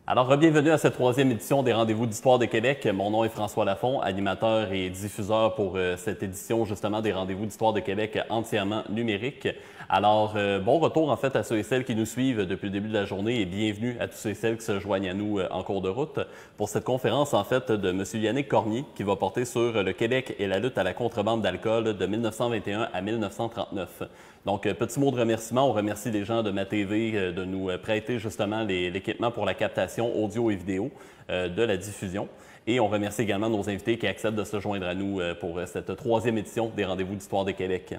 Alors, bienvenue à cette troisième édition des Rendez-vous d'Histoire de Québec. Mon nom est François Lafont, animateur et diffuseur pour cette édition justement des Rendez-vous d'Histoire de Québec entièrement numérique. Alors, bon retour en fait à ceux et celles qui nous suivent depuis le début de la journée et bienvenue à tous ceux et celles qui se joignent à nous en cours de route pour cette conférence en fait de M. Yannick Cormier qui va porter sur le Québec et la lutte à la contrebande d'alcool de 1921 à 1939. Donc, petit mot de remerciement. On remercie les gens de MaTV de nous prêter justement l'équipement pour la captation audio et vidéo de la diffusion. Et on remercie également nos invités qui acceptent de se joindre à nous pour cette troisième édition des Rendez-vous d'Histoire de Québec.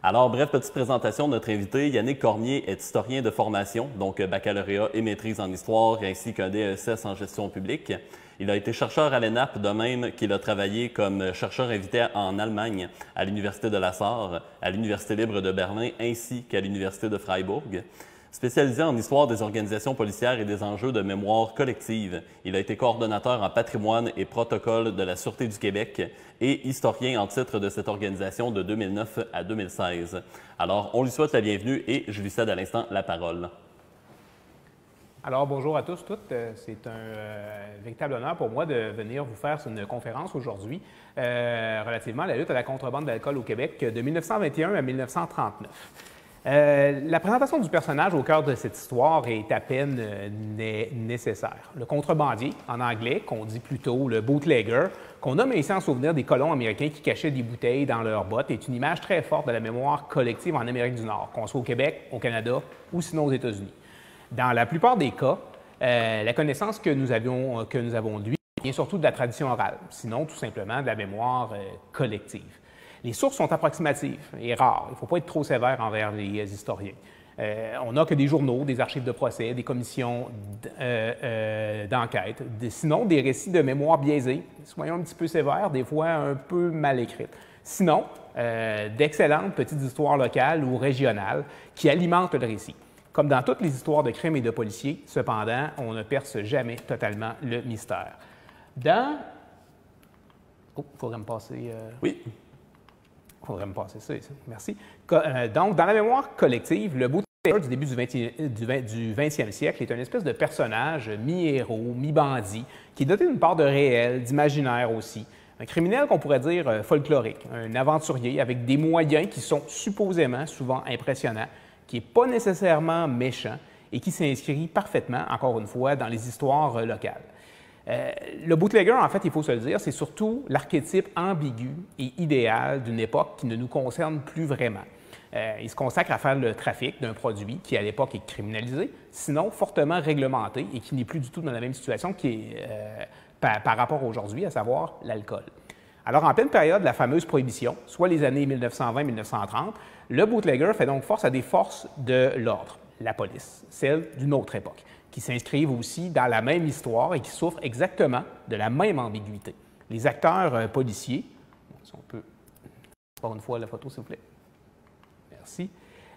Alors, bref, petite présentation de notre invité. Yannick Cormier est historien de formation, donc baccalauréat et maîtrise en histoire, ainsi qu'un DESS en gestion publique. Il a été chercheur à l'ENAP, de même qu'il a travaillé comme chercheur invité en Allemagne, à l'Université de la Sarre, à l'Université libre de Berlin, ainsi qu'à l'Université de Freiburg. Spécialisé en histoire des organisations policières et des enjeux de mémoire collective, il a été coordonnateur en patrimoine et protocole de la Sûreté du Québec et historien en titre de cette organisation de 2009 à 2016. Alors, on lui souhaite la bienvenue et je lui cède à l'instant la parole. Alors, bonjour à tous, toutes. C'est un véritable honneur pour moi de venir vous faire une conférence aujourd'hui relativement à la lutte à la contrebande d'alcool au Québec de 1921 à 1939. La présentation du personnage au cœur de cette histoire est à peine nécessaire. Le contrebandier, en anglais, qu'on dit plutôt le bootlegger, qu'on nomme ici en souvenir des colons américains qui cachaient des bouteilles dans leurs bottes, est une image très forte de la mémoire collective en Amérique du Nord, qu'on soit au Québec, au Canada ou sinon aux États-Unis. Dans la plupart des cas, la connaissance que nous avons de lui vient surtout de la tradition orale, sinon tout simplement de la mémoire collective. Les sources sont approximatives et rares. Il ne faut pas être trop sévère envers les historiens. On n'a que des journaux, des archives de procès, des commissions d'enquête, sinon des récits de mémoire biaisés, soyons un petit peu sévères, des fois un peu mal écrites. Sinon, d'excellentes petites histoires locales ou régionales qui alimentent le récit. Comme dans toutes les histoires de crimes et de policiers, cependant, on ne perce jamais totalement le mystère. Dans... Oh, il faudrait me passer... Oui. Il faudrait me passer ça, merci. Donc, dans la mémoire collective, le bootlegger du début du 20e siècle est une espèce de personnage mi-héros, mi-bandit, qui est doté d'une part de réel, d'imaginaire aussi. Un criminel qu'on pourrait dire folklorique, un aventurier avec des moyens qui sont supposément souvent impressionnants, qui n'est pas nécessairement méchant et qui s'inscrit parfaitement, encore une fois, dans les histoires locales. Le bootlegger, en fait, il faut se le dire, c'est surtout l'archétype ambigu et idéal d'une époque qui ne nous concerne plus vraiment. Il se consacre à faire le trafic d'un produit qui, à l'époque, est criminalisé, sinon fortement réglementé et qui n'est plus du tout dans la même situation qui est, par rapport à aujourd'hui, à savoir l'alcool. Alors, en pleine période de la fameuse prohibition, soit les années 1920-1930, le bootlegger fait donc force à des forces de l'ordre, la police, celle d'une autre époque, qui s'inscrivent aussi dans la même histoire et qui souffrent exactement de la même ambiguïté. Les acteurs policiers, si on peut, encore une fois la photo s'il vous plaît, merci.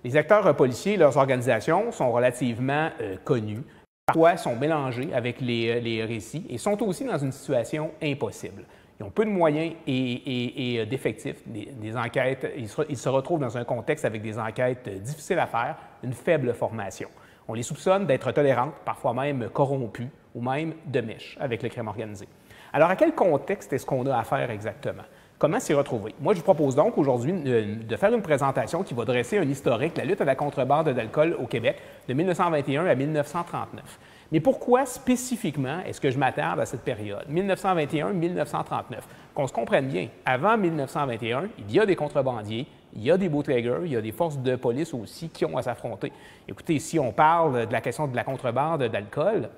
Les acteurs policiers et leurs organisations sont relativement connus, parfois sont mélangés avec les récits et sont aussi dans une situation impossible. Ils ont peu de moyens et d'effectifs, des enquêtes. Ils se retrouvent dans un contexte avec des enquêtes difficiles à faire, une faible formation. On les soupçonne d'être tolérantes, parfois même corrompues ou même de mèche avec le crime organisé. Alors, à quel contexte est-ce qu'on a affaire exactement? Comment s'y retrouver? Moi, je vous propose donc aujourd'hui de faire une présentation qui va dresser un historique de la lutte à la contrebande d'alcool au Québec de 1921 à 1939. Mais pourquoi spécifiquement est-ce que je m'attarde à cette période, 1921-1939? Qu'on se comprenne bien, avant 1921, il y a des contrebandiers, il y a des bootleggers, il y a des forces de police aussi qui ont à s'affronter. Écoutez, si on parle de la question de la contrebande d'alcool,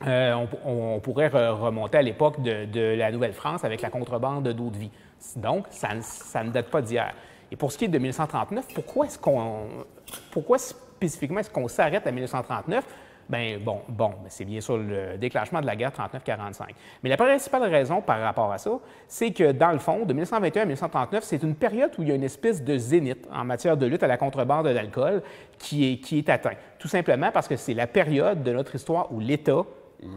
on pourrait remonter à l'époque de la Nouvelle-France avec la contrebande d'eau-de-vie. Donc, ça ne date pas d'hier. Et pour ce qui est de 1939, pourquoi spécifiquement est-ce qu'on s'arrête à 1939? Bien, c'est bien sûr le déclenchement de la guerre 39-45. Mais la principale raison par rapport à ça, c'est que dans le fond, de 1921 à 1939, c'est une période où il y a une espèce de zénith en matière de lutte à la contrebande d'alcool qui est atteint. Tout simplement parce que c'est la période de notre histoire où l'État,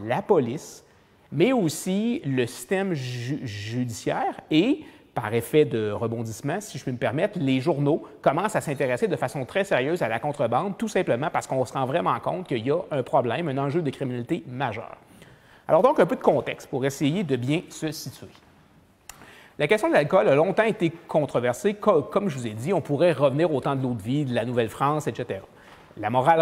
la police, mais aussi le système judiciaire et par effet de rebondissement, si je puis me permettre, les journaux commencent à s'intéresser de façon très sérieuse à la contrebande, tout simplement parce qu'on se rend vraiment compte qu'il y a un problème, un enjeu de criminalité majeur. Alors donc, un peu de contexte pour essayer de bien se situer. La question de l'alcool a longtemps été controversée. Comme je vous ai dit, on pourrait revenir au temps de l'eau-de-vie, de la Nouvelle-France, etc. La morale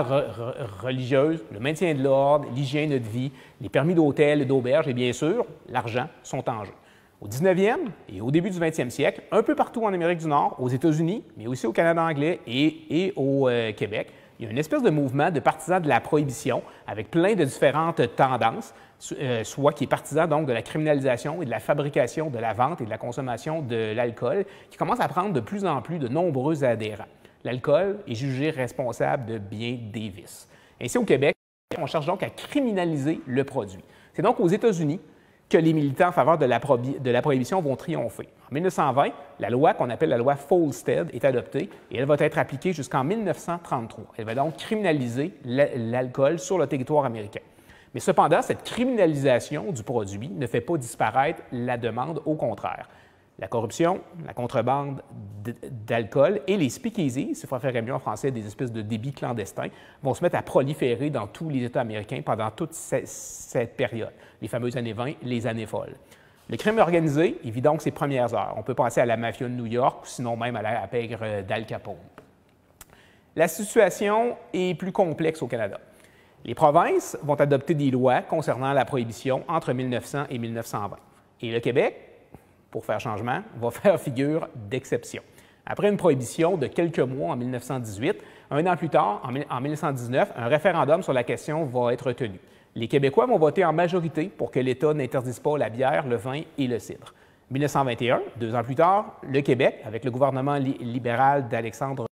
religieuse, le maintien de l'ordre, l'hygiène de vie, les permis d'hôtel et d'auberge et bien sûr, l'argent sont en jeu. Au 19e et au début du 20e siècle, un peu partout en Amérique du Nord, aux États-Unis, mais aussi au Canada anglais et au Québec, il y a une espèce de mouvement de partisans de la prohibition avec plein de différentes tendances, soit qui est partisan donc de la criminalisation et de la fabrication, de la vente et de la consommation de l'alcool, qui commence à prendre de plus en plus de nombreux adhérents. L'alcool est jugé responsable de bien des vices. Ainsi, au Québec, on cherche donc à criminaliser le produit. C'est donc aux États-Unis que les militants en faveur de la prohibition vont triompher. En 1920, la loi qu'on appelle la loi Volstead est adoptée et elle va être appliquée jusqu'en 1933. Elle va donc criminaliser l'alcool sur le territoire américain. Mais cependant, cette criminalisation du produit ne fait pas disparaître la demande, au contraire. La corruption, la contrebande d'alcool et les speakeasies, s'il préférerait mieux en français, des espèces de débits clandestins, vont se mettre à proliférer dans tous les États américains pendant toute cette période, les fameuses années 20, les années folles. Le crime organisé, il vit donc ses premières heures. On peut penser à la mafia de New York, ou sinon même à la pègre d'Al Capone. La situation est plus complexe au Canada. Les provinces vont adopter des lois concernant la prohibition entre 1900 et 1920. Et le Québec, pour faire changement, va faire figure d'exception. Après une prohibition de quelques mois en 1918, un an plus tard, en 1919, un référendum sur la question va être tenu. Les Québécois vont voter en majorité pour que l'État n'interdise pas la bière, le vin et le cidre. 1921, 2 ans plus tard, le Québec, avec le gouvernement libéral d'Alexandre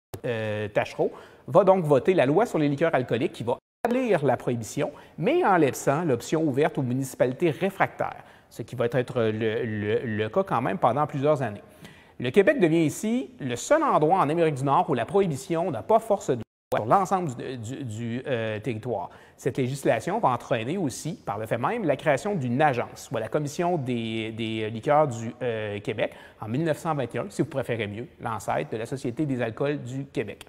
Taschereau, va donc voter la loi sur les liqueurs alcooliques qui va établir la prohibition, mais en laissant l'option ouverte aux municipalités réfractaires, ce qui va être le cas quand même pendant plusieurs années. Le Québec devient ici le seul endroit en Amérique du Nord où la prohibition n'a pas force de loi sur l'ensemble du territoire. Cette législation va entraîner aussi, par le fait même, la création d'une agence, soit la Commission des liqueurs du Québec, en 1921, si vous préférez mieux, l'ancêtre de la Société des alcools du Québec.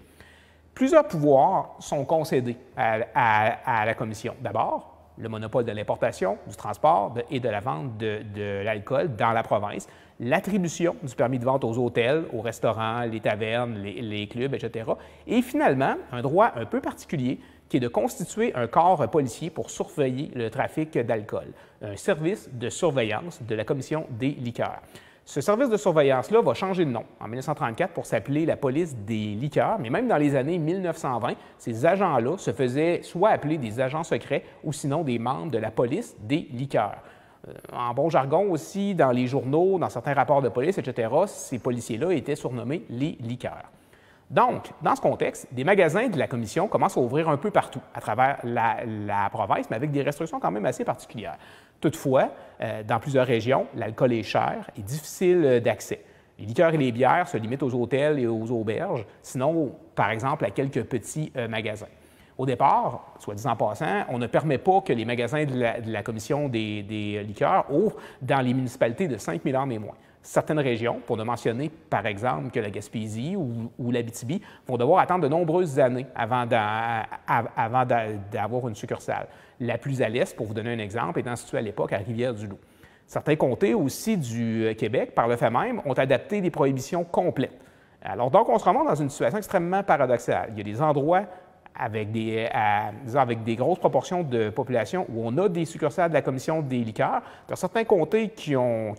Plusieurs pouvoirs sont concédés à la Commission. D'abord, le monopole de l'importation, du transport et de la vente de l'alcool dans la province, l'attribution du permis de vente aux hôtels, aux restaurants, les tavernes, les clubs, etc. Et finalement, un droit un peu particulier qui est de constituer un corps policier pour surveiller le trafic d'alcool, un service de surveillance de la Commission des liqueurs. Ce service de surveillance-là va changer de nom en 1934 pour s'appeler la police des liqueurs, mais même dans les années 1920, ces agents-là se faisaient soit appeler des agents secrets ou sinon des membres de la police des liqueurs. En bon jargon aussi, dans les journaux, dans certains rapports de police, etc., ces policiers-là étaient surnommés les liqueurs. Donc, dans ce contexte, des magasins de la Commission commencent à ouvrir un peu partout à travers la province, mais avec des restrictions quand même assez particulières. Toutefois, dans plusieurs régions, l'alcool est cher et difficile d'accès. Les liqueurs et les bières se limitent aux hôtels et aux auberges, sinon, par exemple, à quelques petits magasins. Au départ, soit dit en passant, on ne permet pas que les magasins de la Commission des liqueurs ouvrent dans les municipalités de 5 000 âmes et moins. Certaines régions, pour ne mentionner par exemple que la Gaspésie ou l'Abitibi, vont devoir attendre de nombreuses années avant d'avoir une succursale. La plus à l'est, pour vous donner un exemple, étant située à l'époque à Rivière-du-Loup. Certains comtés aussi du Québec, par le fait même, ont adapté des prohibitions complètes. Alors donc, on se remonte dans une situation extrêmement paradoxale. Il y a des endroits avec des grosses proportions de population où on a des succursales de la Commission des liqueurs. Dans certains comtés qui ont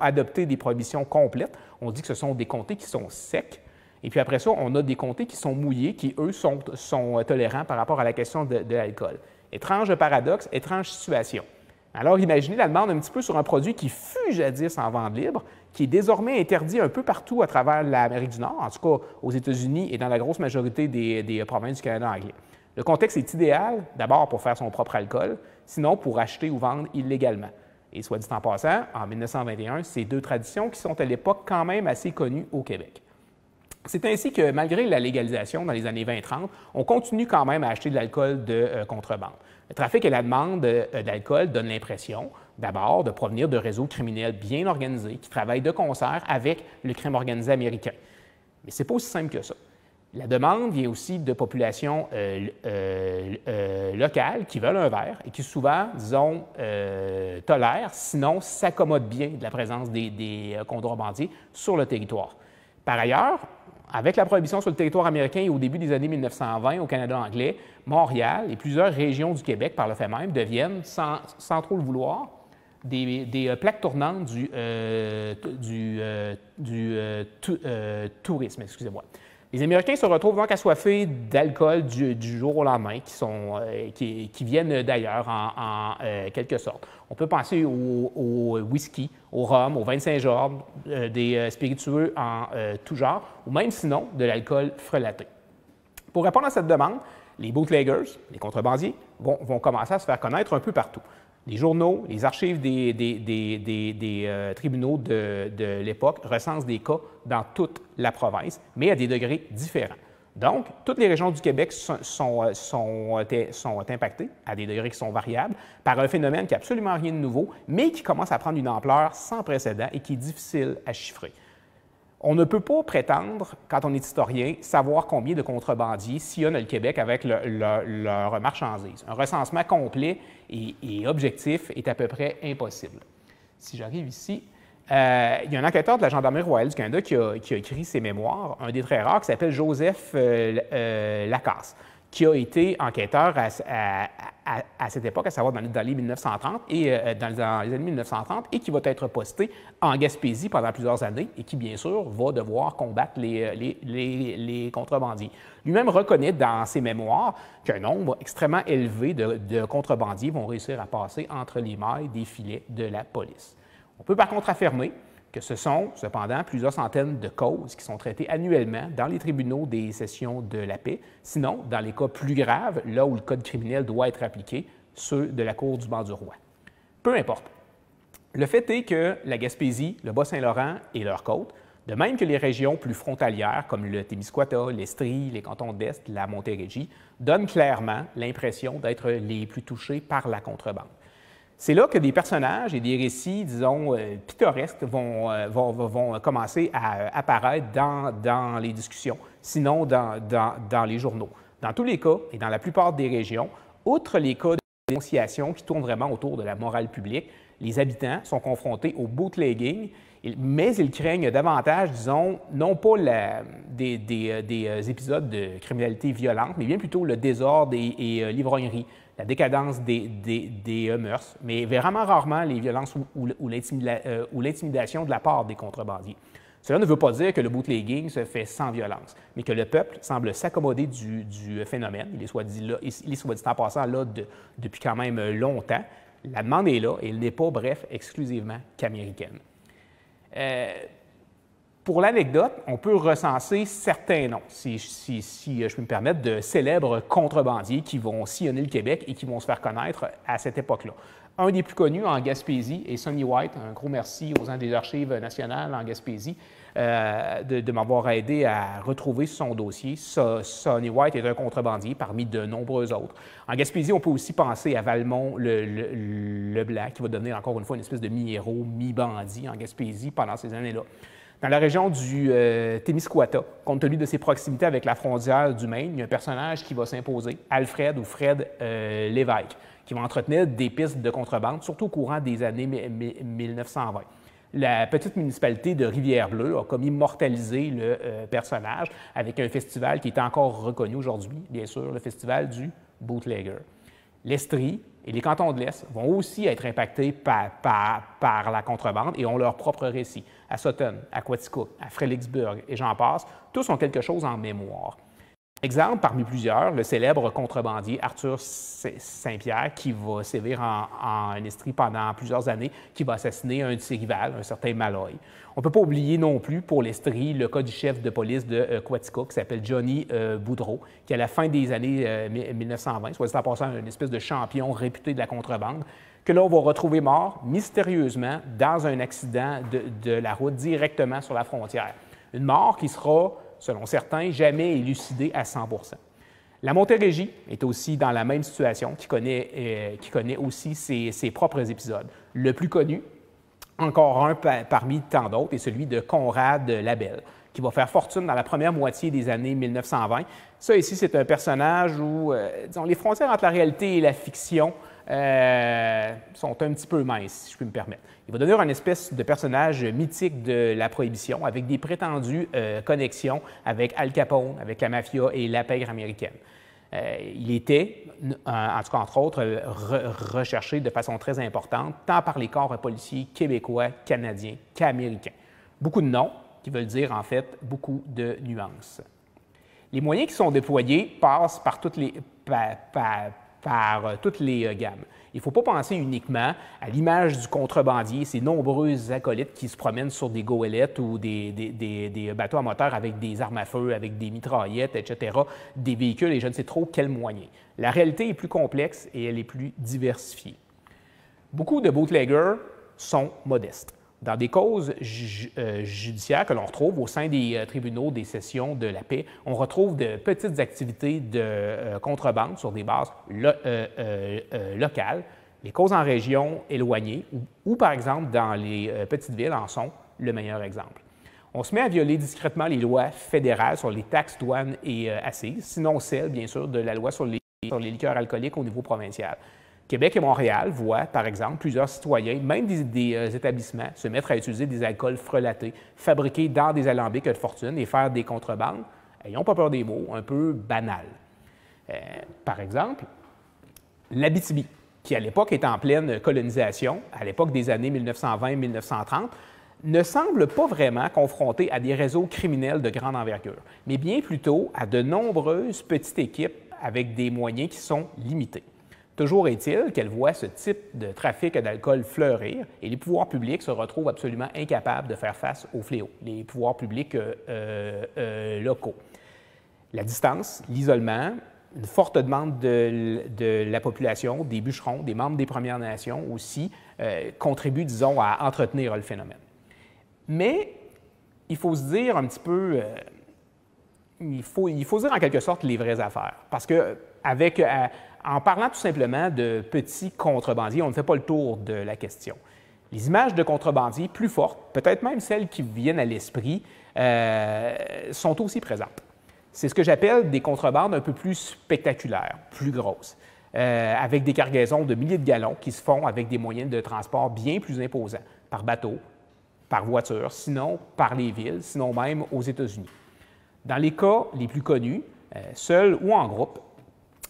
adopté des prohibitions complètes, on dit que ce sont des comtés qui sont secs. Et puis après ça, on a des comtés qui sont mouillés, qui, eux, sont tolérants par rapport à la question de l'alcool. Étrange paradoxe, étrange situation. Alors, imaginez la demande un petit peu sur un produit qui fut jadis en vente libre, qui est désormais interdit un peu partout à travers l'Amérique du Nord, en tout cas aux États-Unis et dans la grosse majorité des provinces du Canada anglais. Le contexte est idéal, d'abord pour faire son propre alcool, sinon pour acheter ou vendre illégalement. Et soit dit en passant, en 1921, c'est deux traditions qui sont à l'époque quand même assez connues au Québec. C'est ainsi que, malgré la légalisation dans les années 20-30, on continue quand même à acheter de l'alcool de contrebande. Le trafic et la demande d'alcool donnent l'impression D'abord, de provenir de réseaux criminels bien organisés qui travaillent de concert avec le crime organisé américain. Mais ce n'est pas aussi simple que ça. La demande vient aussi de populations locales qui veulent un verre et qui souvent, disons, tolèrent, sinon s'accommodent bien de la présence des contrebandiers sur le territoire. Par ailleurs, avec la prohibition sur le territoire américain et au début des années 1920 au Canada anglais, Montréal et plusieurs régions du Québec, par le fait même, deviennent, sans trop le vouloir, des plaques tournantes du tourisme, excusez-moi. Les Américains se retrouvent donc assoiffés d'alcool du jour au lendemain, qui viennent d'ailleurs en quelque sorte. On peut penser au whisky, au rhum, au vin de Saint-Georges, des spiritueux en tout genre, ou même sinon de l'alcool frelaté. Pour répondre à cette demande, les bootleggers, les contrebandiers, vont commencer à se faire connaître un peu partout. Les journaux, les archives des tribunaux de l'époque recensent des cas dans toute la province, mais à des degrés différents. Donc, toutes les régions du Québec sont impactées, à des degrés qui sont variables, par un phénomène qui n'a absolument rien de nouveau, mais qui commence à prendre une ampleur sans précédent et qui est difficile à chiffrer. On ne peut pas prétendre, quand on est historien, savoir combien de contrebandiers sillonnent le Québec avec leur marchandise. Un recensement complet et objectif est à peu près impossible. Si j'arrive ici, il y a un enquêteur de la Gendarmerie royale du Canada qui a écrit ses mémoires, un des très rares, qui s'appelle Joseph Lacasse, qui a été enquêteur à cette époque, à savoir dans les 1930 et dans les années 1930, et qui va être posté en Gaspésie pendant plusieurs années et qui, bien sûr, va devoir combattre les contrebandiers. Lui-même reconnaît dans ses mémoires qu'un nombre extrêmement élevé de contrebandiers vont réussir à passer entre les mailles des filets de la police. On peut par contre affirmer que ce sont, cependant, plusieurs centaines de causes qui sont traitées annuellement dans les tribunaux des sessions de la paix. Sinon, dans les cas plus graves, là où le code criminel doit être appliqué, ceux de la Cour du banc du roi. Peu importe. Le fait est que la Gaspésie, le Bas-Saint-Laurent et leurs côtes, de même que les régions plus frontalières comme le Témiscouata, l'Estrie, les cantons d'Est, la Montérégie, donnent clairement l'impression d'être les plus touchés par la contrebande. C'est là que des personnages et des récits, disons, pittoresques vont commencer à apparaître dans les discussions, sinon dans les journaux. Dans tous les cas, et dans la plupart des régions, outre les cas de dénonciation qui tournent vraiment autour de la morale publique, les habitants sont confrontés au bootlegging, mais ils craignent davantage, disons, non pas des épisodes de criminalité violente, mais bien plutôt le désordre et l'ivrognerie, la décadence des mœurs, mais vraiment rarement les violences ou l'intimidation de la part des contrebandiers. Cela ne veut pas dire que le bootlegging se fait sans violence, mais que le peuple semble s'accommoder du phénomène. Il est soit dit en passant là depuis quand même longtemps. La demande est là et elle n'est pas, bref, exclusivement qu'américaine. Pour l'anecdote, on peut recenser certains noms, si je peux me permettre, de célèbres contrebandiers qui vont sillonner le Québec et qui vont se faire connaître à cette époque-là. Un des plus connus en Gaspésie est Sonny White. Un gros merci aux gens des Archives nationales en Gaspésie de m'avoir aidé à retrouver son dossier. Sonny White est un contrebandier parmi de nombreux autres. En Gaspésie, on peut aussi penser à Valmont Leblanc, qui va devenir encore une fois une espèce de mi-héros, mi-bandit en Gaspésie pendant ces années-là. Dans la région du Témiscouata, compte tenu de ses proximités avec la frontière du Maine, il y a un personnage qui va s'imposer, Alfred ou Fred Lévesque, qui va entretenir des pistes de contrebande, surtout au courant des années 1920. La petite municipalité de Rivière-Bleue a comme immortalisé le personnage avec un festival qui est encore reconnu aujourd'hui, bien sûr, le festival du Bootlegger. L'Estrie et les cantons de l'Est vont aussi être impactés par la contrebande et ont leur propre récit. À Sutton, à Quaticook, à Fredericksburg et j'en passe, tous ont quelque chose en mémoire. Exemple parmi plusieurs, le célèbre contrebandier Arthur Saint-Pierre qui va sévir en Estrie pendant plusieurs années, qui va assassiner un de ses rivales, un certain Malloy. On ne peut pas oublier non plus pour l'Estrie le cas du chef de police de Quaticook qui s'appelle Johnny Boudreau, qui à la fin des années 1920, soit dit en passant une espèce de champion réputé de la contrebande, que là on va retrouver mort mystérieusement dans un accident de la route directement sur la frontière. Une mort qui sera, selon certains, jamais élucidée à 100 %. La Montérégie est aussi dans la même situation, qui connaît aussi ses propres épisodes. Le plus connu, encore un parmi tant d'autres, est celui de Conrad Labelle, qui va faire fortune dans la première moitié des années 1920. Ça ici, c'est un personnage où, disons, les frontières entre la réalité et la fiction sont un petit peu minces, si je puis me permettre. Il va devenir une espèce de personnage mythique de la Prohibition, avec des prétendues connexions avec Al Capone, avec la mafia et la pègre américaine. Il était, en tout cas entre autres, recherché de façon très importante, tant par les corps policiers québécois, canadiens qu'américains. Beaucoup de noms qui veulent dire en fait beaucoup de nuances. Les moyens qui sont déployés passent par toutes les gammes. Il ne faut pas penser uniquement à l'image du contrebandier, ces nombreux acolytes qui se promènent sur des goélettes ou des bateaux à moteur avec des armes à feu, avec des mitraillettes, etc., des véhicules et je ne sais trop quels moyens. La réalité est plus complexe et elle est plus diversifiée. Beaucoup de bootleggers sont modestes. Dans des causes judiciaires que l'on retrouve au sein des tribunaux des sessions de la paix, on retrouve de petites activités de contrebande sur des bases locales. Les causes en région éloignées ou, par exemple, dans les petites villes en sont le meilleur exemple. On se met à violer discrètement les lois fédérales sur les taxes, douanes et assises, sinon celles, bien sûr, de la loi sur les liqueurs alcooliques au niveau provincial. Québec et Montréal voient, par exemple, plusieurs citoyens, même des établissements, se mettre à utiliser des alcools frelatés, fabriqués dans des alambics de fortune et faire des contrebandes, ayons pas peur des mots, un peu banals. Par exemple, l'Abitibi, qui à l'époque est en pleine colonisation, à l'époque des années 1920-1930, ne semble pas vraiment confronté à des réseaux criminels de grande envergure, mais bien plutôt à de nombreuses petites équipes avec des moyens qui sont limités. Toujours est-il qu'elle voit ce type de trafic d'alcool fleurir et les pouvoirs publics se retrouvent absolument incapables de faire face au fléau, les pouvoirs publics locaux. La distance, l'isolement, une forte demande de la population, des bûcherons, des membres des Premières Nations aussi, contribuent, disons, à entretenir le phénomène. Mais il faut se dire un petit peu, il faut dire en quelque sorte les vraies affaires, parce que en parlant tout simplement de petits contrebandiers, on ne fait pas le tour de la question. Les images de contrebandiers plus fortes, peut-être même celles qui viennent à l'esprit, sont aussi présentes. C'est ce que j'appelle des contrebandes un peu plus spectaculaires, plus grosses, avec des cargaisons de milliers de gallons qui se font avec des moyens de transport bien plus imposants, par bateau, par voiture, sinon par les villes, sinon même aux États-Unis. Dans les cas les plus connus, seuls ou en groupe,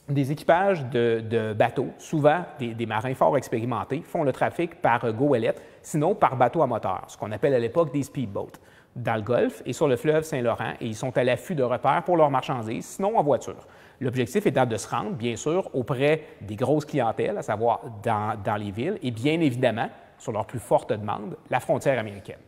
des équipages de bateaux, souvent des marins fort expérimentés, font le trafic par goélette, sinon par bateau à moteur, ce qu'on appelle à l'époque des speedboats, dans le Golfe et sur le fleuve Saint-Laurent, et ils sont à l'affût de repères pour leurs marchandises, sinon en voiture. L'objectif étant de se rendre, bien sûr, auprès des grosses clientèles, à savoir dans les villes, et bien évidemment, sur leur plus forte demande, la frontière américaine.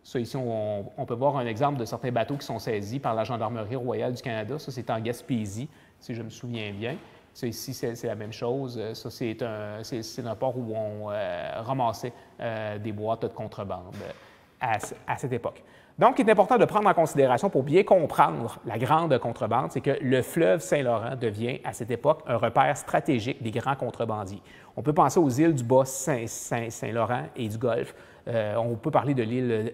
Ça, ici, on peut voir un exemple de certains bateaux qui sont saisis par la Gendarmerie royale du Canada. Ça, c'est en Gaspésie, si je me souviens bien. Ça, ici, c'est la même chose. Ça, c'est un port où on ramassait des boîtes de contrebande à cette époque. Donc, il est important de prendre en considération pour bien comprendre la grande contrebande, c'est que le fleuve Saint-Laurent devient, à cette époque, un repère stratégique des grands contrebandiers. On peut penser aux îles du Bas-Saint-Laurent et du Golfe. On peut parler de l'île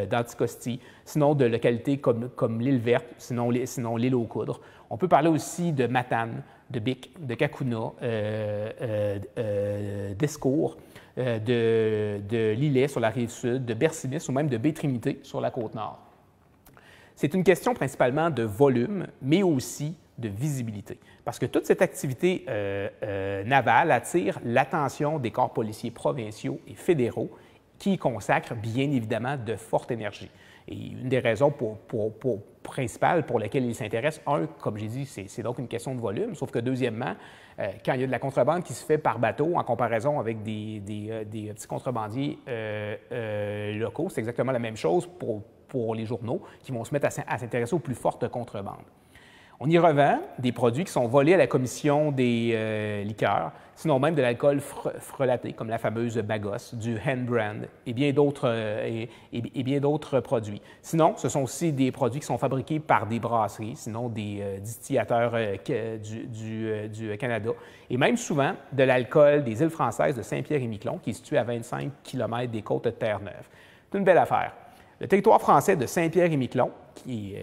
d'Anticosti, sinon de localités comme l'île Verte, sinon l'île aux Coudres. On peut parler aussi de Matane, de Bic, de Cacouna, d'Escourt, de Lillet sur la rive sud, de Bercinis ou même de Baie-Trinité sur la côte nord. C'est une question principalement de volume, mais aussi de visibilité, parce que toute cette activité navale attire l'attention des corps policiers provinciaux et fédéraux qui y consacrent bien évidemment de forte énergie. Et une des raisons principales pour lesquelles ils s'intéressent, comme j'ai dit, c'est donc une question de volume, sauf que deuxièmement, quand il y a de la contrebande qui se fait par bateau en comparaison avec des petits contrebandiers locaux, c'est exactement la même chose pour les journaux qui vont se mettre à s'intéresser aux plus fortes contrebandes. On y revend des produits qui sont volés à la commission des liqueurs, sinon même de l'alcool frelaté, comme la fameuse Bagos, du Hen Brand et bien d'autres produits. Sinon, ce sont aussi des produits qui sont fabriqués par des brasseries, sinon des distillateurs du Canada, et même souvent de l'alcool des îles françaises de Saint-Pierre-et-Miquelon, qui est situé à 25 km des côtes de Terre-Neuve. C'est une belle affaire. Le territoire français de Saint-Pierre-et-Miquelon, qui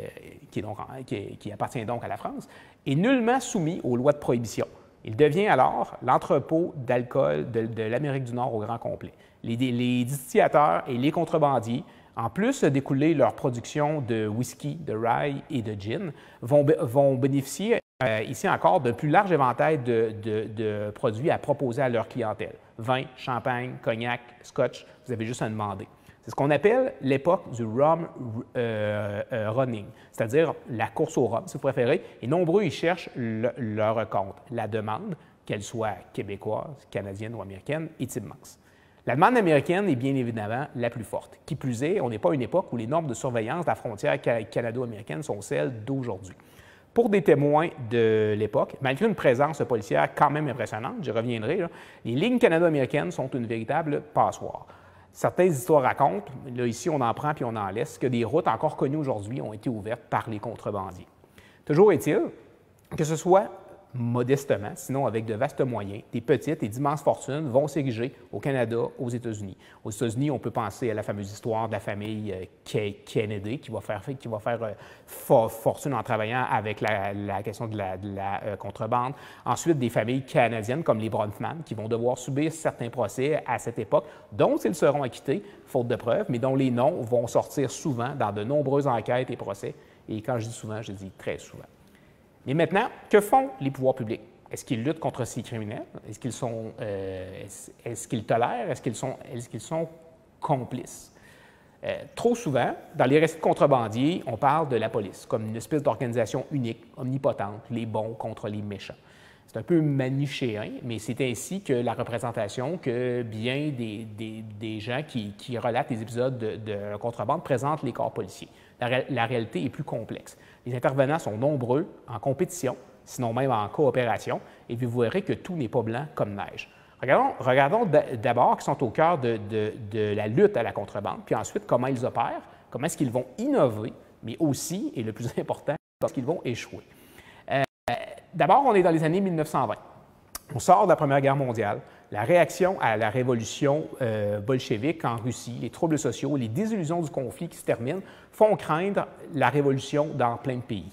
appartient donc à la France, est nullement soumis aux lois de prohibition. Il devient alors l'entrepôt d'alcool de l'Amérique du Nord au grand complet. Les distillateurs et les contrebandiers, en plus d'écouler leur production de whisky, de rye et de gin, vont bénéficier ici encore d'un plus large éventail de produits à proposer à leur clientèle. Vin, champagne, cognac, scotch, vous avez juste à demander. C'est ce qu'on appelle l'époque du rum running, c'est-à-dire la course au rhum, si vous préférez, et nombreux y cherchent leur compte. La demande, qu'elle soit québécoise, canadienne ou américaine, est immense. La demande américaine est bien évidemment la plus forte. Qui plus est, on n'est pas à une époque où les normes de surveillance de la frontière canado-américaine sont celles d'aujourd'hui. Pour des témoins de l'époque, malgré une présence policière quand même impressionnante, j'y reviendrai, là, les lignes canado-américaines sont une véritable passoire. Certaines histoires racontent, là ici on en prend puis on en laisse, que des routes encore connues aujourd'hui ont été ouvertes par les contrebandiers. Toujours est-il que ce soit modestement, sinon avec de vastes moyens, des petites et d'immenses fortunes vont s'ériger au Canada, aux États-Unis. Aux États-Unis, on peut penser à la fameuse histoire de la famille Kennedy qui va faire fortune en travaillant avec la question de la contrebande. Ensuite, des familles canadiennes comme les Bronfman qui vont devoir subir certains procès à cette époque, dont ils seront acquittés, faute de preuves, mais dont les noms vont sortir souvent dans de nombreuses enquêtes et procès. Et quand je dis souvent, je dis très souvent. Mais maintenant, que font les pouvoirs publics? Est-ce qu'ils luttent contre ces criminels? Est-ce qu'ils tolèrent? Est-ce qu'ils sont complices? Trop souvent, dans les récits de contrebandiers, on parle de la police comme une espèce d'organisation unique, omnipotente, les bons contre les méchants. C'est un peu manichéen, mais c'est ainsi que la représentation que bien des gens qui relatent les épisodes de contrebande présentent les corps policiers. La réalité est plus complexe. Les intervenants sont nombreux, en compétition, sinon même en coopération, et vous verrez que tout n'est pas blanc comme neige. Regardons d'abord qui sont au cœur de la lutte à la contrebande, puis ensuite comment ils opèrent, comment est-ce qu'ils vont innover, mais aussi, et le plus important, comment est-ce qu'ils vont échouer. D'abord, on est dans les années 1920. On sort de la Première Guerre mondiale. La réaction à la révolution bolchevique en Russie, les troubles sociaux, les désillusions du conflit qui se terminent font craindre la révolution dans plein de pays.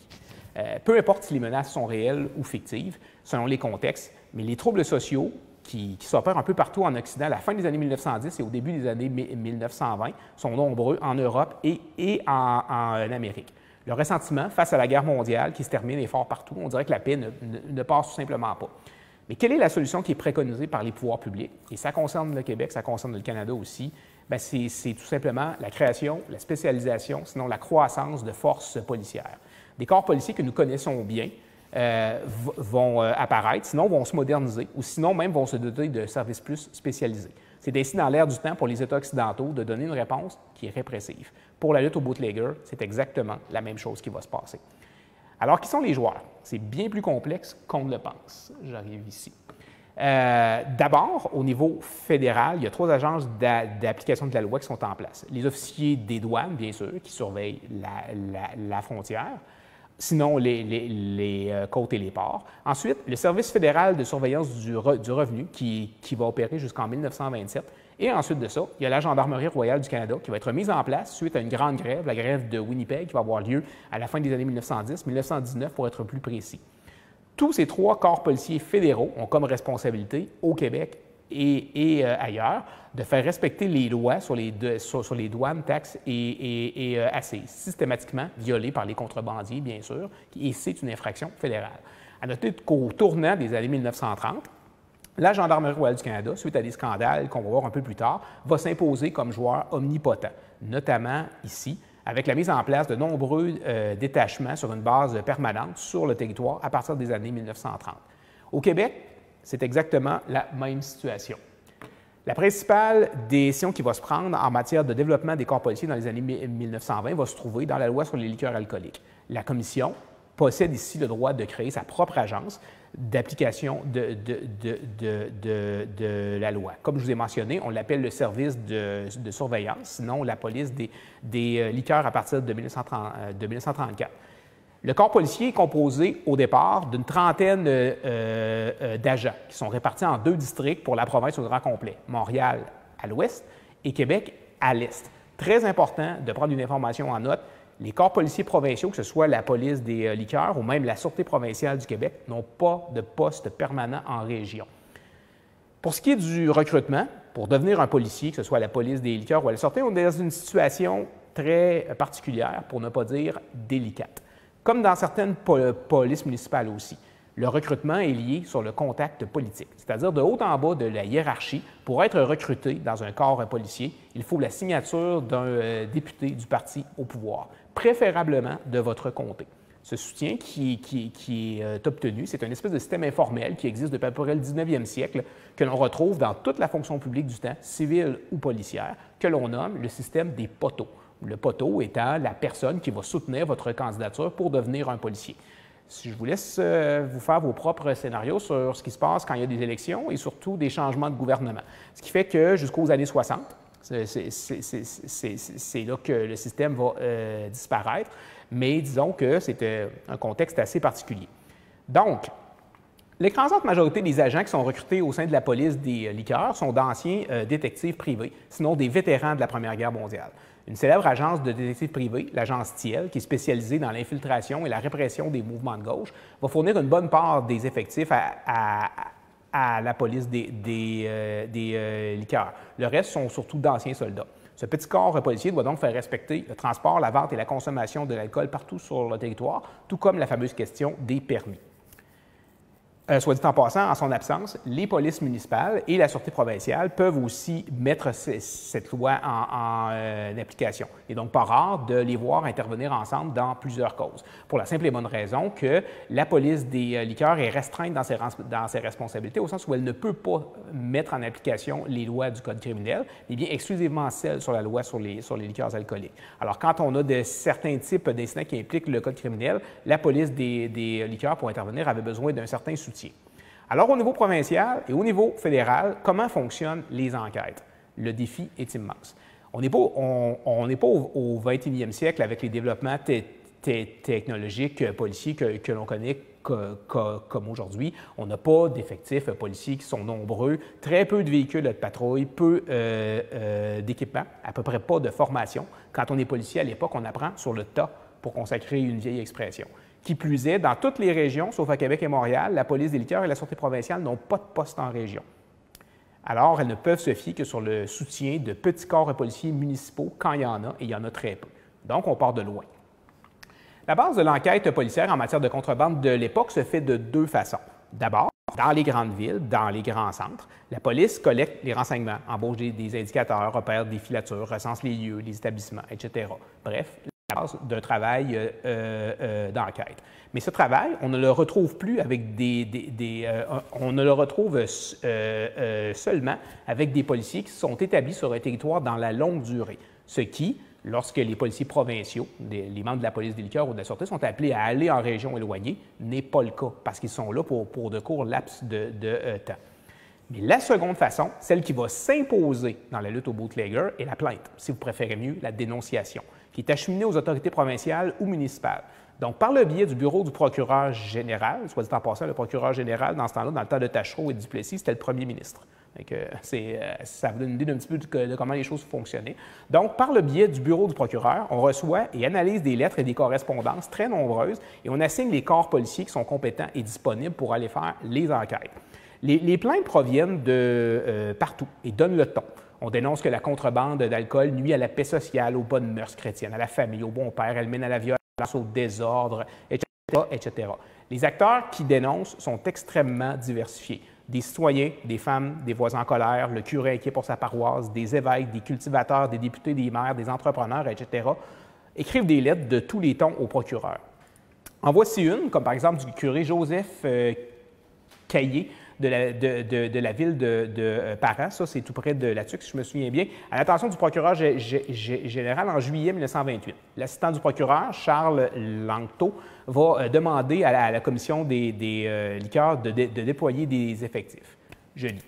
Peu importe si les menaces sont réelles ou fictives, selon les contextes, mais les troubles sociaux qui s'opèrent un peu partout en Occident à la fin des années 1910 et au début des années 1920 sont nombreux en Europe et en Amérique. Le ressentiment face à la guerre mondiale qui se termine est fort partout. On dirait que la paix ne passe tout simplement pas. Mais quelle est la solution qui est préconisée par les pouvoirs publics? Et ça concerne le Québec, ça concerne le Canada aussi. C'est tout simplement la création, la spécialisation, sinon la croissance de forces policières. Des corps policiers que nous connaissons bien vont apparaître, sinon vont se moderniser, ou sinon même vont se doter de services plus spécialisés. C'est ainsi dans l'air du temps pour les États occidentaux de donner une réponse qui est répressive. Pour la lutte aux bootleggers, c'est exactement la même chose qui va se passer. Alors, qui sont les joueurs? C'est bien plus complexe qu'on ne le pense. J'arrive ici. D'abord, au niveau fédéral, il y a 3 agences d'application de la loi qui sont en place. Les officiers des douanes, bien sûr, qui surveillent la frontière. Sinon les côtes et les ports. Ensuite, le Service fédéral de surveillance du revenu qui va opérer jusqu'en 1927. Et ensuite de ça, il y a la Gendarmerie royale du Canada qui va être mise en place suite à une grande grève, la grève de Winnipeg, qui va avoir lieu à la fin des années 1910, 1919 pour être plus précis. Tous ces 3 corps policiers fédéraux ont comme responsabilité au Québec et ailleurs de faire respecter les lois sur les douanes, taxes et assez systématiquement violées par les contrebandiers, bien sûr, et c'est une infraction fédérale. À noter qu'au tournant des années 1930, la Gendarmerie royale du Canada, suite à des scandales qu'on va voir un peu plus tard, va s'imposer comme joueur omnipotent, notamment ici, avec la mise en place de nombreux détachements sur une base permanente sur le territoire à partir des années 1930. Au Québec, c'est exactement la même situation. La principale décision qui va se prendre en matière de développement des corps policiers dans les années 1920 va se trouver dans la loi sur les liqueurs alcooliques. La commission possède ici le droit de créer sa propre agence d'application de la loi. Comme je vous ai mentionné, on l'appelle le service de surveillance, sinon la police des liqueurs à partir de 1934. Le corps policier est composé au départ d'une trentaine d'agents qui sont répartis en 2 districts pour la province au grand complet, Montréal à l'ouest et Québec à l'est. Très important de prendre une information en note, les corps policiers provinciaux, que ce soit la police des liqueurs ou même la Sûreté provinciale du Québec, n'ont pas de poste permanent en région. Pour ce qui est du recrutement, pour devenir un policier, que ce soit la police des liqueurs ou à la Sûreté, on est dans une situation très particulière, pour ne pas dire délicate. Comme dans certaines polices municipales aussi, le recrutement est lié sur le contact politique, c'est-à-dire de haut en bas de la hiérarchie. Pour être recruté dans un corps policier, il faut la signature d'un député du parti au pouvoir, préférablement de votre comté. Ce soutien qui est obtenu, c'est une espèce de système informel qui existe depuis à peu près le 19e siècle, que l'on retrouve dans toute la fonction publique du temps, civile ou policière, que l'on nomme le système des poteaux. Le poteau étant la personne qui va soutenir votre candidature pour devenir un policier. Si je vous laisse vous faire vos propres scénarios sur ce qui se passe quand il y a des élections et surtout des changements de gouvernement. Ce qui fait que jusqu'aux années 60, c'est là que le système va disparaître, mais disons que c'était un contexte assez particulier. Donc, l'écrasante majorité des agents qui sont recrutés au sein de la police des liqueurs sont d'anciens détectives privés, sinon des vétérans de la Première Guerre mondiale. Une célèbre agence de détectives privés, l'agence Thiel, qui est spécialisée dans l'infiltration et la répression des mouvements de gauche, va fournir une bonne part des effectifs à la police des liqueurs. Le reste sont surtout d'anciens soldats. Ce petit corps policier doit donc faire respecter le transport, la vente et la consommation de l'alcool partout sur le territoire, tout comme la fameuse question des permis. Soit dit en passant, en son absence, les polices municipales et la Sûreté provinciale peuvent aussi mettre cette loi en application. Il n'est donc pas rare de les voir intervenir ensemble dans plusieurs causes, pour la simple et bonne raison que la police des liqueurs est restreinte dans ses responsabilités, au sens où elle ne peut pas mettre en application les lois du Code criminel, mais bien exclusivement celles sur la loi sur les liqueurs alcooliques. Alors, quand on a certains types d'incidents qui impliquent le Code criminel, la police des liqueurs, pour intervenir, avait besoin d'un certain soutien. Alors, au niveau provincial et au niveau fédéral, comment fonctionnent les enquêtes? Le défi est immense. On n'est pas au 21e siècle avec les développements technologiques policiers que l'on connaît comme aujourd'hui. On n'a pas d'effectifs policiers qui sont nombreux, très peu de véhicules de patrouille, peu d'équipements, à peu près pas de formation. Quand on est policier à l'époque, on apprend sur le tas, pour consacrer une vieille expression. Qui plus est, dans toutes les régions, sauf à Québec et Montréal, la police des liqueurs et la Sûreté provinciale n'ont pas de poste en région. Alors, elles ne peuvent se fier que sur le soutien de petits corps policiers municipaux quand il y en a, et il y en a très peu. Donc, on part de loin. La base de l'enquête policière en matière de contrebande de l'époque se fait de 2 façons. D'abord, dans les grandes villes, dans les grands centres, la police collecte les renseignements, embauche des indicateurs, opère des filatures, recense les lieux, les établissements, etc. Bref, base d'un travail d'enquête. Mais ce travail, on ne le retrouve plus avec on ne le retrouve seulement avec des policiers qui sont établis sur un territoire dans la longue durée, ce qui, lorsque les policiers provinciaux, les membres de la police des liqueurs ou de la Sûreté sont appelés à aller en région éloignée, n'est pas le cas, parce qu'ils sont là pour de courts laps de temps. Mais la seconde façon, celle qui va s'imposer dans la lutte au bootlegger, est la plainte, si vous préférez mieux, la dénonciation, qui est acheminée aux autorités provinciales ou municipales. Donc, par le biais du bureau du procureur général, soit dit en passant, le procureur général, dans ce temps-là, dans le temps de Tachereau et de Duplessis, c'était le premier ministre. Ça vous donne une idée d'un petit peu de comment les choses fonctionnaient. Donc, par le biais du bureau du procureur, on reçoit et analyse des lettres et des correspondances très nombreuses et on assigne les corps policiers qui sont compétents et disponibles pour aller faire les enquêtes. Les plaintes proviennent de partout et donnent le ton. On dénonce que la contrebande d'alcool nuit à la paix sociale, aux bonnes mœurs chrétiennes, à la famille, au bon père, elle mène à la violence, au désordre, etc., etc. Les acteurs qui dénoncent sont extrêmement diversifiés. Des citoyens, des femmes, des voisins en colère, le curé inquiet pour sa paroisse, des évêques, des cultivateurs, des députés, des maires, des entrepreneurs, etc., écrivent des lettres de tous les tons au procureur. En voici une, comme par exemple du curé Joseph Caillé de la ville de Parent. Ça, c'est tout près de La Tuque, si je me souviens bien, à l'attention du procureur général en juillet 1928. L'assistant du procureur, Charles Langto, va demander à la commission des liqueurs de déployer des effectifs. Je lis.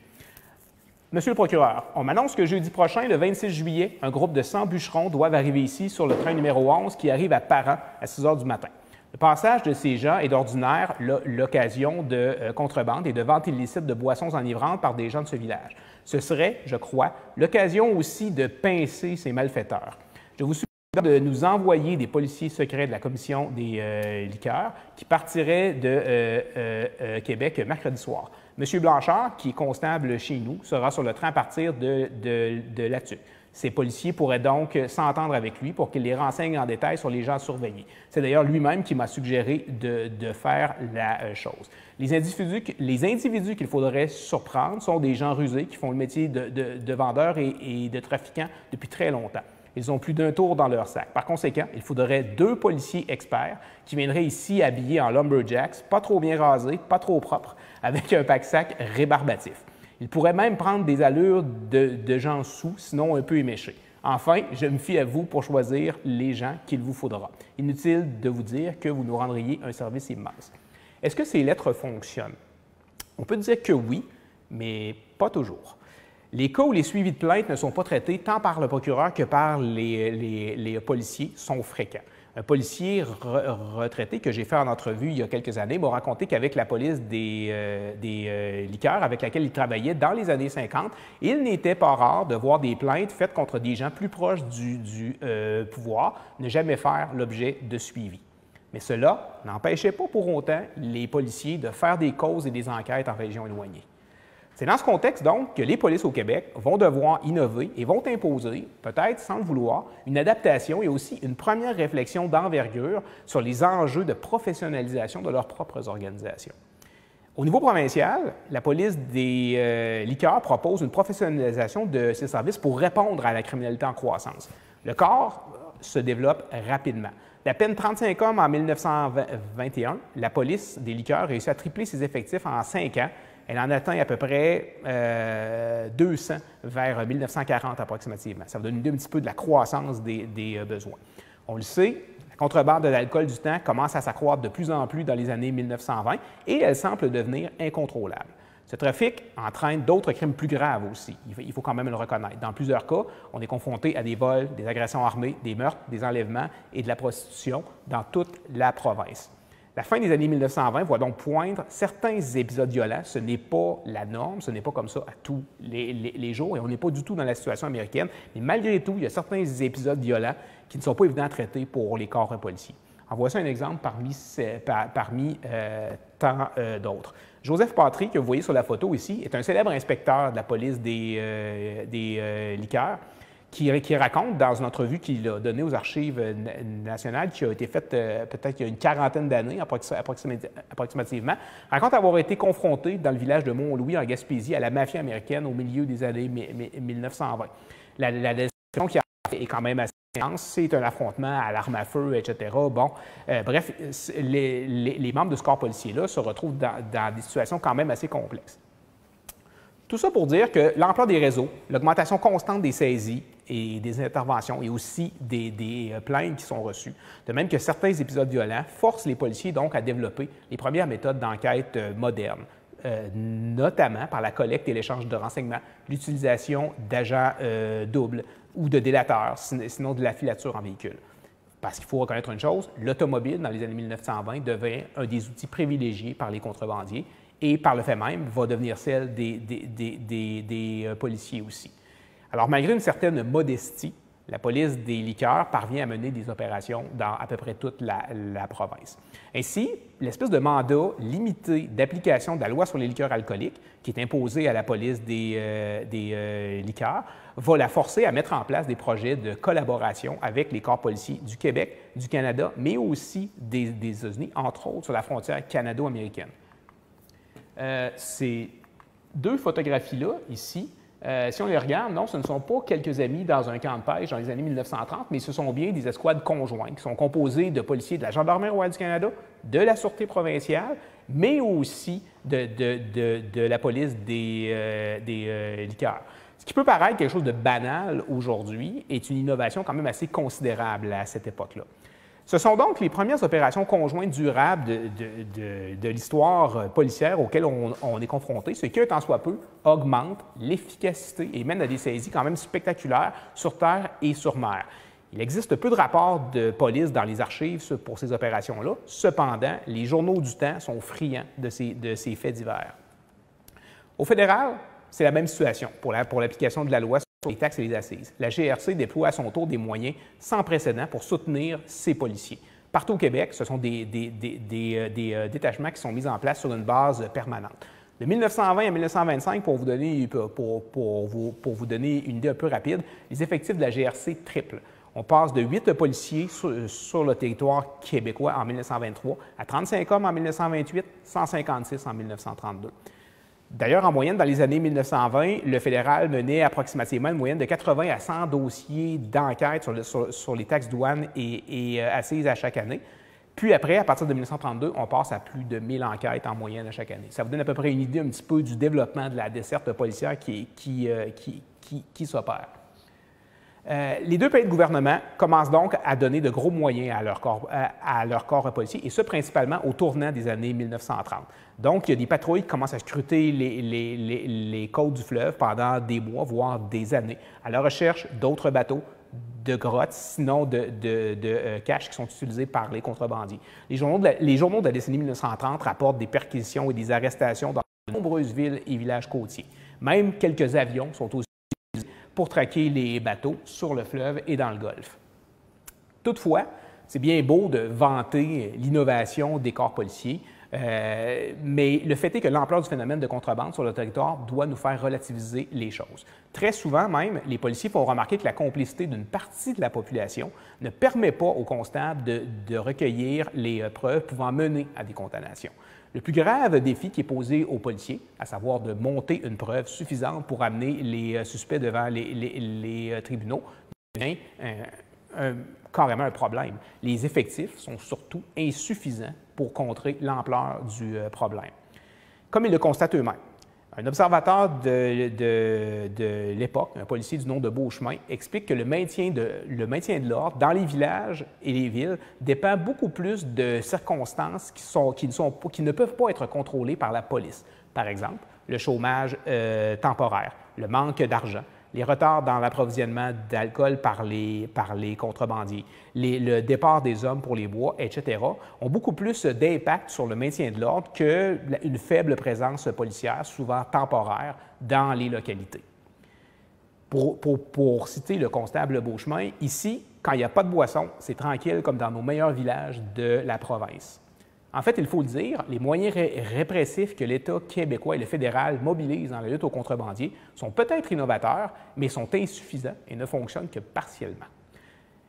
Monsieur le procureur, on m'annonce que jeudi prochain, le 26 juillet, un groupe de 100 bûcherons doivent arriver ici sur le train numéro 11 qui arrive à Parent à 6 heures du matin. Le passage de ces gens est d'ordinaire l'occasion de contrebande et de vente illicite de boissons enivrantes par des gens de ce village. Ce serait, je crois, l'occasion aussi de pincer ces malfaiteurs. Je vous suggère de nous envoyer des policiers secrets de la commission des liqueurs qui partiraient de Québec mercredi soir. M. Blanchard, qui est constable chez nous, sera sur le train à partir de La Tuque. Ces policiers pourraient donc s'entendre avec lui pour qu'il les renseigne en détail sur les gens surveillés. C'est d'ailleurs lui-même qui m'a suggéré de faire la chose. Les individus qu'il faudrait surprendre sont des gens rusés qui font le métier de vendeurs et de trafiquants depuis très longtemps. Ils ont plus d'un tour dans leur sac. Par conséquent, il faudrait 2 policiers experts qui viendraient ici habillés en lumberjacks, pas trop bien rasés, pas trop propres, avec un pack-sac rébarbatif. Ils pourraient même prendre des allures de gens sous, sinon un peu éméchés. Enfin, je me fie à vous pour choisir les gens qu'il vous faudra. Inutile de vous dire que vous nous rendriez un service immense. Est-ce que ces lettres fonctionnent? On peut dire que oui, mais pas toujours. Les cas où les suivis de plainte ne sont pas traités tant par le procureur que par les policiers sont fréquents. Un policier retraité que j'ai fait en entrevue il y a quelques années m'a raconté qu'avec la police des liqueurs avec laquelle il travaillait dans les années 50, il n'était pas rare de voir des plaintes faites contre des gens plus proches du pouvoir ne jamais faire l'objet de suivi. Mais cela n'empêchait pas pour autant les policiers de faire des causes et des enquêtes en région éloignée. C'est dans ce contexte, donc, que les polices au Québec vont devoir innover et vont imposer, peut-être sans le vouloir, une adaptation et aussi une première réflexion d'envergure sur les enjeux de professionnalisation de leurs propres organisations. Au niveau provincial, la police des liqueurs propose une professionnalisation de ses services pour répondre à la criminalité en croissance. Le corps se développe rapidement. D'à peine 35 hommes en 1921, la police des liqueurs réussit à tripler ses effectifs en 5 ans. Elle en atteint à peu près 200 vers 1940 approximativement. Ça vous donne une idée un petit peu de la croissance des besoins. On le sait, la contrebande de l'alcool du temps commence à s'accroître de plus en plus dans les années 1920 et elle semble devenir incontrôlable. Ce trafic entraîne d'autres crimes plus graves aussi. Il faut quand même le reconnaître. Dans plusieurs cas, on est confronté à des vols, des agressions armées, des meurtres, des enlèvements et de la prostitution dans toute la province. La fin des années 1920 voit donc poindre certains épisodes violents. Ce n'est pas la norme, ce n'est pas comme ça à tous les jours et on n'est pas du tout dans la situation américaine. Mais malgré tout, il y a certains épisodes violents qui ne sont pas évidents à traiter pour les corps policiers. En voici un exemple parmi tant d'autres. Joseph Patry, que vous voyez sur la photo ici, est un célèbre inspecteur de la police des liqueurs qui raconte dans une entrevue qu'il a donnée aux Archives nationales, qui a été faite peut-être il y a une quarantaine d'années approximativement, raconte avoir été confronté dans le village de Mont-Louis, en Gaspésie, à la mafia américaine au milieu des années 1920. La description qu'il a faite est quand même assez intense. C'est un affrontement à l'arme à feu, etc. Bon, bref, les membres de ce corps policier-là se retrouvent dans des situations quand même assez complexes. Tout ça pour dire que l'ampleur des réseaux, l'augmentation constante des saisies et des interventions et aussi des plaintes qui sont reçues, de même que certains épisodes violents, forcent les policiers donc à développer les premières méthodes d'enquête modernes, notamment par la collecte et l'échange de renseignements, l'utilisation d'agents doubles ou de délateurs, sinon de la filature en véhicule. Parce qu'il faut reconnaître une chose, l'automobile, dans les années 1920, devient un des outils privilégiés par les contrebandiers et par le fait même, va devenir celle des policiers aussi. Alors, malgré une certaine modestie, la police des liqueurs parvient à mener des opérations dans à peu près toute la province. Ainsi, l'espèce de mandat limité d'application de la loi sur les liqueurs alcooliques, qui est imposée à la police des liqueurs, va la forcer à mettre en place des projets de collaboration avec les corps policiers du Québec, du Canada, mais aussi des États-Unis, entre autres sur la frontière canado-américaine. Ces 2 photographies-là, ici, si on les regarde, non, ce ne sont pas quelques amis dans un camp de pêche dans les années 1930, mais ce sont bien des escouades conjointes qui sont composées de policiers de la Gendarmerie royale du Canada, de la Sûreté provinciale, mais aussi de la police des liqueurs. Ce qui peut paraître quelque chose de banal aujourd'hui est une innovation quand même assez considérable à cette époque-là. Ce sont donc les premières opérations conjointes durables de l'histoire policière auxquelles on est confronté, ce qui, un tant soit peu, augmente l'efficacité et mène à des saisies quand même spectaculaires sur terre et sur mer. Il existe peu de rapports de police dans les archives pour ces opérations-là. Cependant, les journaux du temps sont friands de ces faits divers. Au fédéral, c'est la même situation pour l'application de la loi sur les taxes et les assises. La GRC déploie à son tour des moyens sans précédent pour soutenir ses policiers. Partout au Québec, ce sont des détachements qui sont mis en place sur une base permanente. De 1920 à 1925, pour vous donner une idée un peu rapide, les effectifs de la GRC triplent. On passe de 8 policiers sur le territoire québécois en 1923 à 35 hommes en 1928, 156 en 1932. D'ailleurs, en moyenne, dans les années 1920, le fédéral menait approximativement une moyenne de 80 à 100 dossiers d'enquête sur les taxes douanes et assises à chaque année. Puis après, à partir de 1932, on passe à plus de 1000 enquêtes en moyenne à chaque année. Ça vous donne à peu près une idée un petit peu du développement de la desserte policière qui s'opère. Les deux pays de gouvernement commencent donc à donner de gros moyens à leur corps policier, et ce, principalement au tournant des années 1930. Donc, il y a des patrouilles qui commencent à scruter les côtes du fleuve pendant des mois, voire des années, à la recherche d'autres bateaux, de grottes, sinon de caches qui sont utilisés par les contrebandiers. Les journaux de la décennie 1930 rapportent des perquisitions et des arrestations dans de nombreuses villes et villages côtiers. Même quelques avions sont aussi pour traquer les bateaux sur le fleuve et dans le Golfe. Toutefois, c'est bien beau de vanter l'innovation des corps policiers, mais le fait est que l'ampleur du phénomène de contrebande sur le territoire doit nous faire relativiser les choses. Très souvent même, les policiers font remarquer que la complicité d'une partie de la population ne permet pas aux constables de recueillir les preuves pouvant mener à des condamnations. Le plus grave défi qui est posé aux policiers, à savoir de monter une preuve suffisante pour amener les suspects devant les tribunaux, devient carrément un problème. Les effectifs sont surtout insuffisants pour contrer l'ampleur du problème. Comme ils le constatent eux-mêmes, un observateur de l'époque, un policier du nom de Beauchemin, explique que le maintien de l'ordre dans les villages et les villes dépend beaucoup plus de circonstances qui ne peuvent pas être contrôlées par la police. Par exemple, le chômage temporaire, le manque d'argent, les retards dans l'approvisionnement d'alcool par les contrebandiers, le départ des hommes pour les bois, etc., ont beaucoup plus d'impact sur le maintien de l'ordre qu'une faible présence policière, souvent temporaire, dans les localités. Pour citer le constable Beauchemin, ici, quand il n'y a pas de boisson, c'est tranquille comme dans nos meilleurs villages de la province. En fait, il faut le dire, les moyens répressifs que l'État québécois et le fédéral mobilisent dans la lutte aux contrebandiers sont peut-être innovateurs, mais sont insuffisants et ne fonctionnent que partiellement.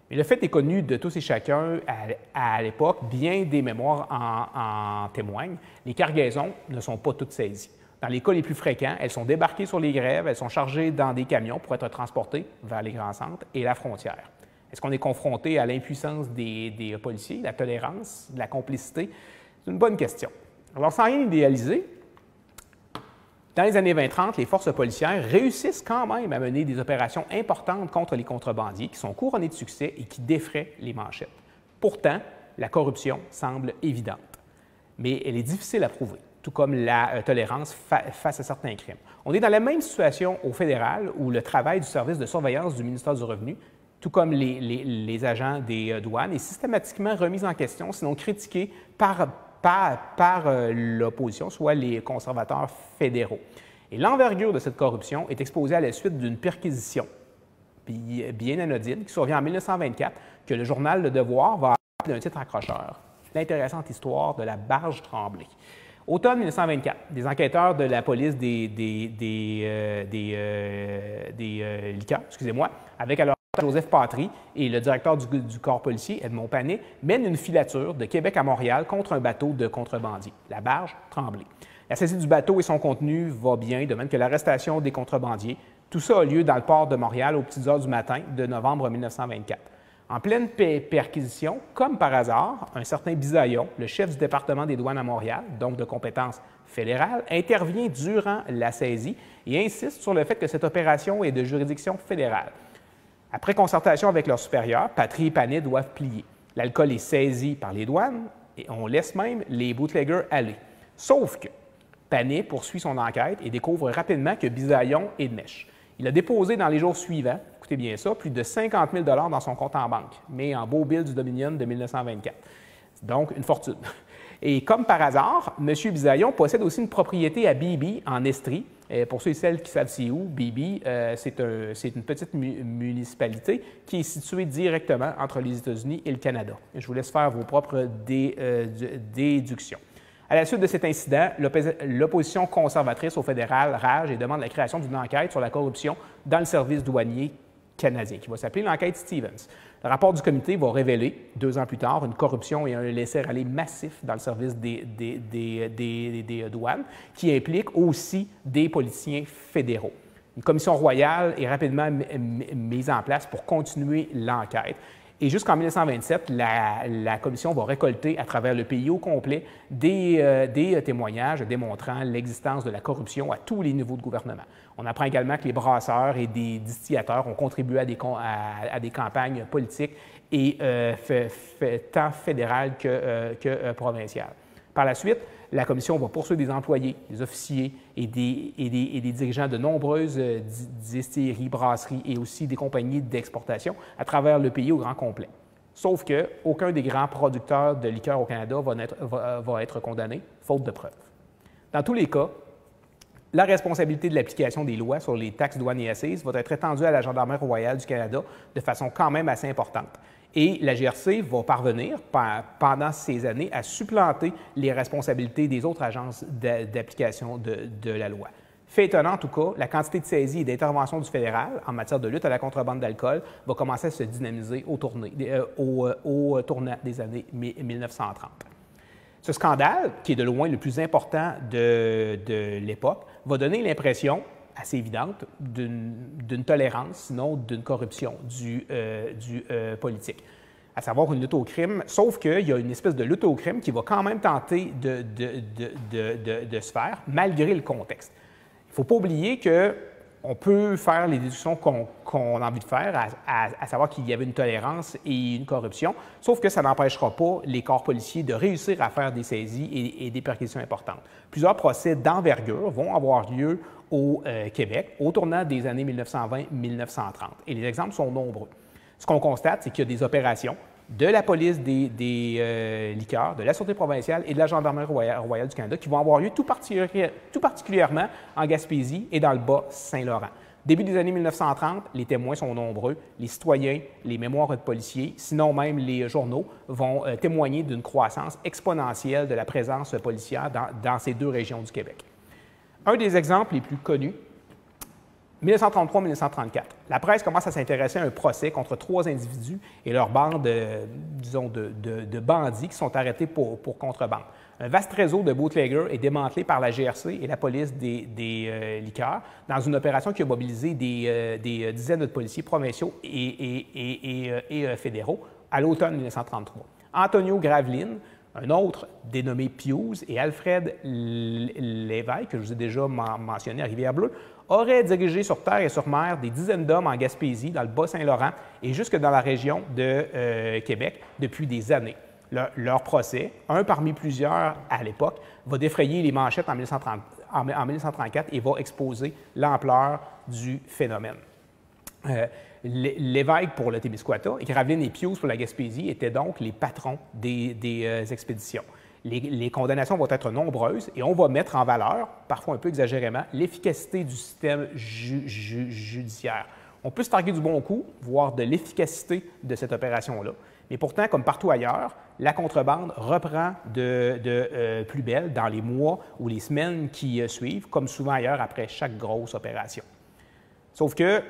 Mais le fait est connu de tous et chacun à l'époque, bien des mémoires en témoignent, les cargaisons ne sont pas toutes saisies. Dans les cas les plus fréquents, elles sont débarquées sur les grèves, elles sont chargées dans des camions pour être transportées vers les grands centres et la frontière. Est-ce qu'on est confronté à l'impuissance des policiers, la tolérance, la complicité? C'est une bonne question. Alors, sans rien idéaliser, dans les années 20-30, les forces policières réussissent quand même à mener des opérations importantes contre les contrebandiers qui sont couronnées de succès et qui défraient les manchettes. Pourtant, la corruption semble évidente, mais elle est difficile à prouver, tout comme la tolérance face à certains crimes. On est dans la même situation au fédéral où le travail du service de surveillance du ministère du Revenu, tout comme les agents des douanes, est systématiquement remis en question, sinon critiqué par l'opposition, soit les conservateurs fédéraux. Et l'envergure de cette corruption est exposée à la suite d'une perquisition bien anodine qui survient en 1924, que le journal Le Devoir va appeler d'un titre accrocheur, l'intéressante histoire de la barge Tremblay. Automne 1924, des enquêteurs de la police des liqueurs, avec alors Joseph Patry et le directeur du corps policier, Edmond Panet, mènent une filature de Québec à Montréal contre un bateau de contrebandiers, la barge Tremblay. La saisie du bateau et son contenu va bien, de même que l'arrestation des contrebandiers. Tout ça a lieu dans le port de Montréal aux petites heures du matin de novembre 1924. En pleine perquisition, comme par hasard, un certain Bisaillon, le chef du département des douanes à Montréal, donc de compétence fédérale, intervient durant la saisie et insiste sur le fait que cette opération est de juridiction fédérale. Après concertation avec leurs supérieurs, Patry et Panet doivent plier. L'alcool est saisi par les douanes et on laisse même les bootleggers aller. Sauf que Panet poursuit son enquête et découvre rapidement que Bisaillon est de mèche. Il a déposé dans les jours suivants, écoutez bien ça, plus de 50 000 $ dans son compte en banque, mais en beau bill du Dominion de 1924. Donc, une fortune. Et comme par hasard, M. Bisaillon possède aussi une propriété à Beebe, en Estrie. Pour ceux et celles qui savent c'est où, Beebe, c'est une petite municipalité qui est située directement entre les États-Unis et le Canada. Je vous laisse faire vos propres déductions. À la suite de cet incident, l'opposition conservatrice au fédéral rage et demande la création d'une enquête sur la corruption dans le service douanier canadien, qui va s'appeler l'enquête Stevens. Le rapport du comité va révéler, 2 ans plus tard, une corruption et un laisser-aller massif dans le service des douanes, qui implique aussi des politiciens fédéraux. Une commission royale est rapidement mise en place pour continuer l'enquête. Et jusqu'en 1927, la commission va récolter à travers le pays au complet des témoignages démontrant l'existence de la corruption à tous les niveaux de gouvernement. On apprend également que les brasseurs et des distillateurs ont contribué à des campagnes politiques et tant fédérales que provinciales. Par la suite, la commission va poursuivre des employés, des officiers et des dirigeants de nombreuses distilleries, brasseries et aussi des compagnies d'exportation à travers le pays au grand complet. Sauf qu'aucun des grands producteurs de liqueurs au Canada va être condamné, faute de preuves. Dans tous les cas, la responsabilité de l'application des lois sur les taxes, douanes et accises va être étendue à la Gendarmerie royale du Canada de façon quand même assez importante. Et la GRC va parvenir, pendant ces années, à supplanter les responsabilités des autres agences d'application de la loi. Fait étonnant, en tout cas, la quantité de saisies et d'interventions du fédéral en matière de lutte à la contrebande d'alcool va commencer à se dynamiser au tournant des années 1930. Ce scandale, qui est de loin le plus important de l'époque, va donner l'impression assez évidente d'une tolérance, sinon d'une corruption du politique, à savoir une lutte au crime, sauf qu'il y a une espèce de lutte au crime qui va quand même tenter de se faire, malgré le contexte. Il ne faut pas oublier qu'on peut faire les déductions qu'on a envie de faire, à savoir qu'il y avait une tolérance et une corruption, sauf que ça n'empêchera pas les corps policiers de réussir à faire des saisies et des perquisitions importantes. Plusieurs procès d'envergure vont avoir lieu au Québec au tournant des années 1920-1930. Et les exemples sont nombreux. Ce qu'on constate, c'est qu'il y a des opérations de la police des liqueurs, de la Sûreté provinciale et de la Gendarmerie royale du Canada qui vont avoir lieu tout particulièrement en Gaspésie et dans le Bas-Saint-Laurent. Début des années 1930, les témoins sont nombreux. Les citoyens, les mémoires de policiers, sinon même les journaux, vont témoigner d'une croissance exponentielle de la présence policière dans ces 2 régions du Québec. Un des exemples les plus connus, 1933-1934. La presse commence à s'intéresser à un procès contre 3 individus et leur bande, disons, de bandits qui sont arrêtés pour contrebande. Un vaste réseau de bootleggers est démantelé par la GRC et la police des liqueurs dans une opération qui a mobilisé des dizaines de policiers provinciaux et fédéraux à l'automne 1933. Antonio Graveline, un autre dénommé Pius et Alfred Lévesque, que je vous ai déjà mentionné à Rivière-Bleue, auraient dirigé sur terre et sur mer des dizaines d'hommes en Gaspésie, dans le Bas-Saint-Laurent et jusque dans la région de Québec depuis des années. Leur procès, un parmi plusieurs à l'époque, va défrayer les manchettes en 1934 et va exposer l'ampleur du phénomène. Lévesque pour le Témiscouata et Graveline et Pius pour la Gaspésie étaient donc les patrons des expéditions. Les condamnations vont être nombreuses et on va mettre en valeur, parfois un peu exagérément, l'efficacité du système judiciaire. On peut se targuer du bon coup, voire de l'efficacité de cette opération-là. Mais pourtant, comme partout ailleurs, la contrebande reprend de plus belle dans les mois ou les semaines qui suivent, comme souvent ailleurs après chaque grosse opération. Sauf que,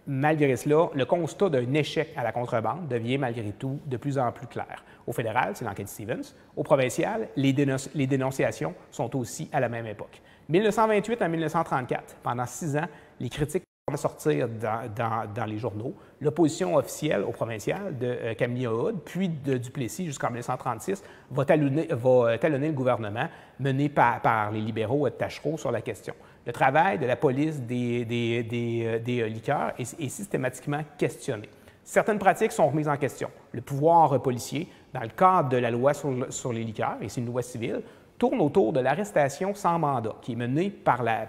malgré cela, le constat d'un échec à la contrebande devient malgré tout de plus en plus clair. Au fédéral, c'est l'enquête Stevens. Au provincial, les dénonciations sont aussi à la même époque. 1928 à 1934, pendant 6 ans, les critiques à sortir dans les journaux. L'opposition officielle au provincial de Camille Hood, puis de Duplessis jusqu'en 1936, va talonner le gouvernement mené par les libéraux de Taschereau sur la question. Le travail de la police des liqueurs est systématiquement questionné. Certaines pratiques sont remises en question. Le pouvoir policier, dans le cadre de la loi sur les liqueurs, et c'est une loi civile, tourne autour de l'arrestation sans mandat, qui est menée par la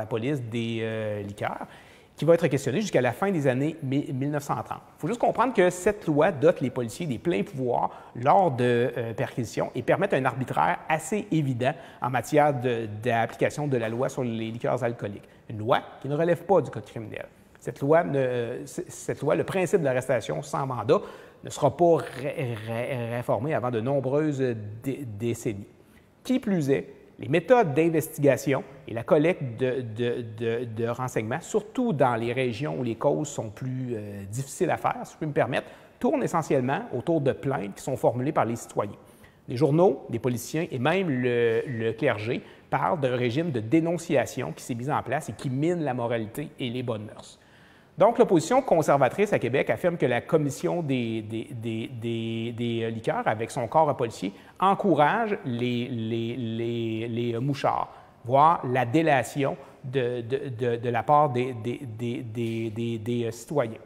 police des liqueurs, qui va être questionnée jusqu'à la fin des années 1930. Il faut juste comprendre que cette loi dote les policiers des pleins pouvoirs lors de perquisitions et permet un arbitraire assez évident en matière d'application de la loi sur les liqueurs alcooliques. Une loi qui ne relève pas du code criminel. Cette loi, le principe de l'arrestation sans mandat, ne sera pas réformé avant de nombreuses décennies. Qui plus est, les méthodes d'investigation et la collecte de renseignements, surtout dans les régions où les causes sont plus difficiles à faire, si je peux me permettre, tournent essentiellement autour de plaintes qui sont formulées par les citoyens. Les journaux, les policiers et même le clergé parlent d'un régime de dénonciation qui s'est mis en place et qui mine la moralité et les bonnes mœurs. Donc, l'opposition conservatrice à Québec affirme que la commission des liqueurs, avec son corps policier, encourage les mouchards, voire la délation de la part des citoyens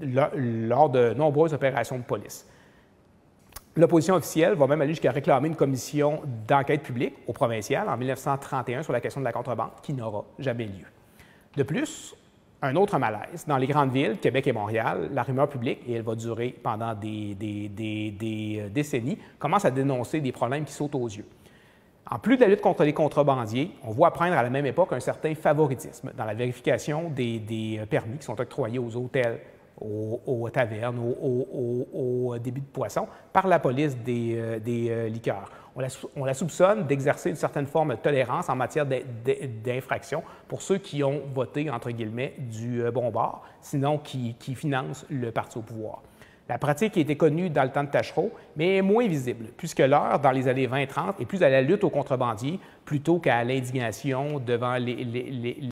lors de nombreuses opérations de police. L'opposition officielle va même aller jusqu'à réclamer une commission d'enquête publique au provincial en 1931 sur la question de la contrebande, qui n'aura jamais lieu. De plus, un autre malaise. Dans les grandes villes, Québec et Montréal, la rumeur publique, et elle va durer pendant des décennies, commence à dénoncer des problèmes qui sautent aux yeux. En plus de la lutte contre les contrebandiers, on voit apparaître à la même époque un certain favoritisme dans la vérification des permis qui sont octroyés aux hôtels, aux tavernes, aux débits de poissons par la police des liqueurs. On la soupçonne d'exercer une certaine forme de tolérance en matière d'infraction pour ceux qui ont voté, entre guillemets, du bon bord, sinon qui financent le parti au pouvoir. La pratique était connue dans le temps de Taschereau, mais est moins visible, puisque l'heure, dans les années 20-30, est plus à la lutte aux contrebandiers plutôt qu'à l'indignation devant les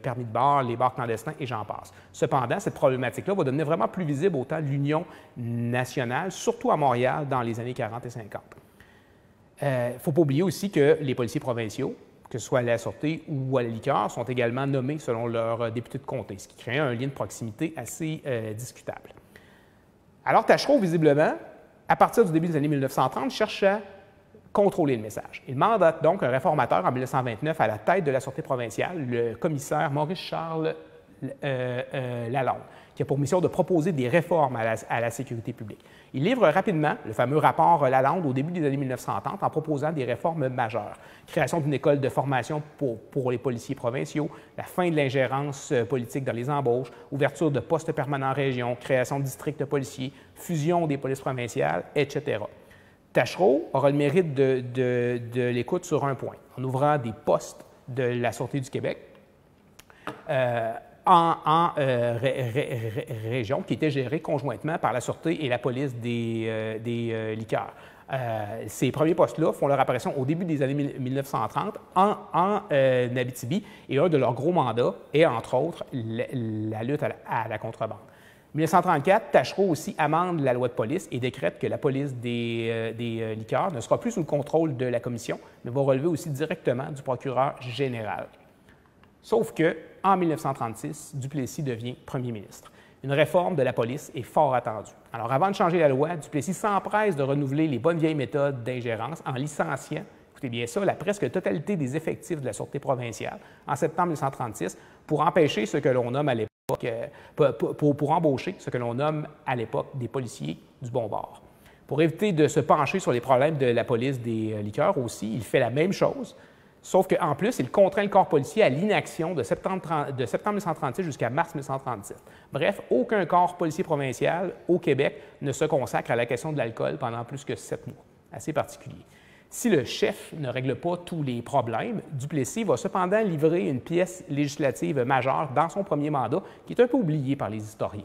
permis de bar, les bars clandestins et j'en passe. Cependant, cette problématique-là va devenir vraiment plus visible au temps de l'Union nationale, surtout à Montréal dans les années 40 et 50. Il ne faut pas oublier aussi que les policiers provinciaux, que ce soit à la Sûreté ou à la liqueur, sont également nommés selon leur député de comté, ce qui crée un lien de proximité assez discutable. Alors, Taschereau, visiblement, à partir du début des années 1930, cherche à contrôler le message. Il mandate donc un réformateur en 1929 à la tête de la Sûreté provinciale, le commissaire Maurice-Charles Lalonde, qui a pour mission de proposer des réformes à la sécurité publique. Il livre rapidement le fameux rapport Lalonde au début des années 1930 en proposant des réformes majeures. Création d'une école de formation pour les policiers provinciaux, la fin de l'ingérence politique dans les embauches, ouverture de postes permanents en région, création de districts de policiers, fusion des polices provinciales, etc. Taschereau aura le mérite de l'écoute sur un point, en ouvrant des postes de la Sûreté du Québec en région qui étaient gérés conjointement par la Sûreté et la police des liqueurs. Ces premiers postes-là font leur apparition au début des années 1930 en Abitibi et un de leurs gros mandats est, entre autres, la lutte à la contrebande. En 1934, Taschereau aussi amende la loi de police et décrète que la police des liqueurs ne sera plus sous le contrôle de la commission, mais va relever aussi directement du procureur général. Sauf qu'en 1936, Duplessis devient premier ministre. Une réforme de la police est fort attendue. Alors, avant de changer la loi, Duplessis s'empresse de renouveler les bonnes vieilles méthodes d'ingérence en licenciant, écoutez bien ça, la presque totalité des effectifs de la Sûreté provinciale en septembre 1936 pour empêcher ce que l'on nomme à l'époque, pour embaucher ce que l'on nomme à l'époque des policiers du bon bord. Pour éviter de se pencher sur les problèmes de la police des liqueurs aussi, il fait la même chose, sauf qu'en plus, il contraint le corps policier à l'inaction de septembre 1936 jusqu'à mars 1937. Bref, aucun corps policier provincial au Québec ne se consacre à la question de l'alcool pendant plus que 7 mois. Assez particulier. Si le chef ne règle pas tous les problèmes, Duplessis va cependant livrer une pièce législative majeure dans son premier mandat qui est un peu oubliée par les historiens.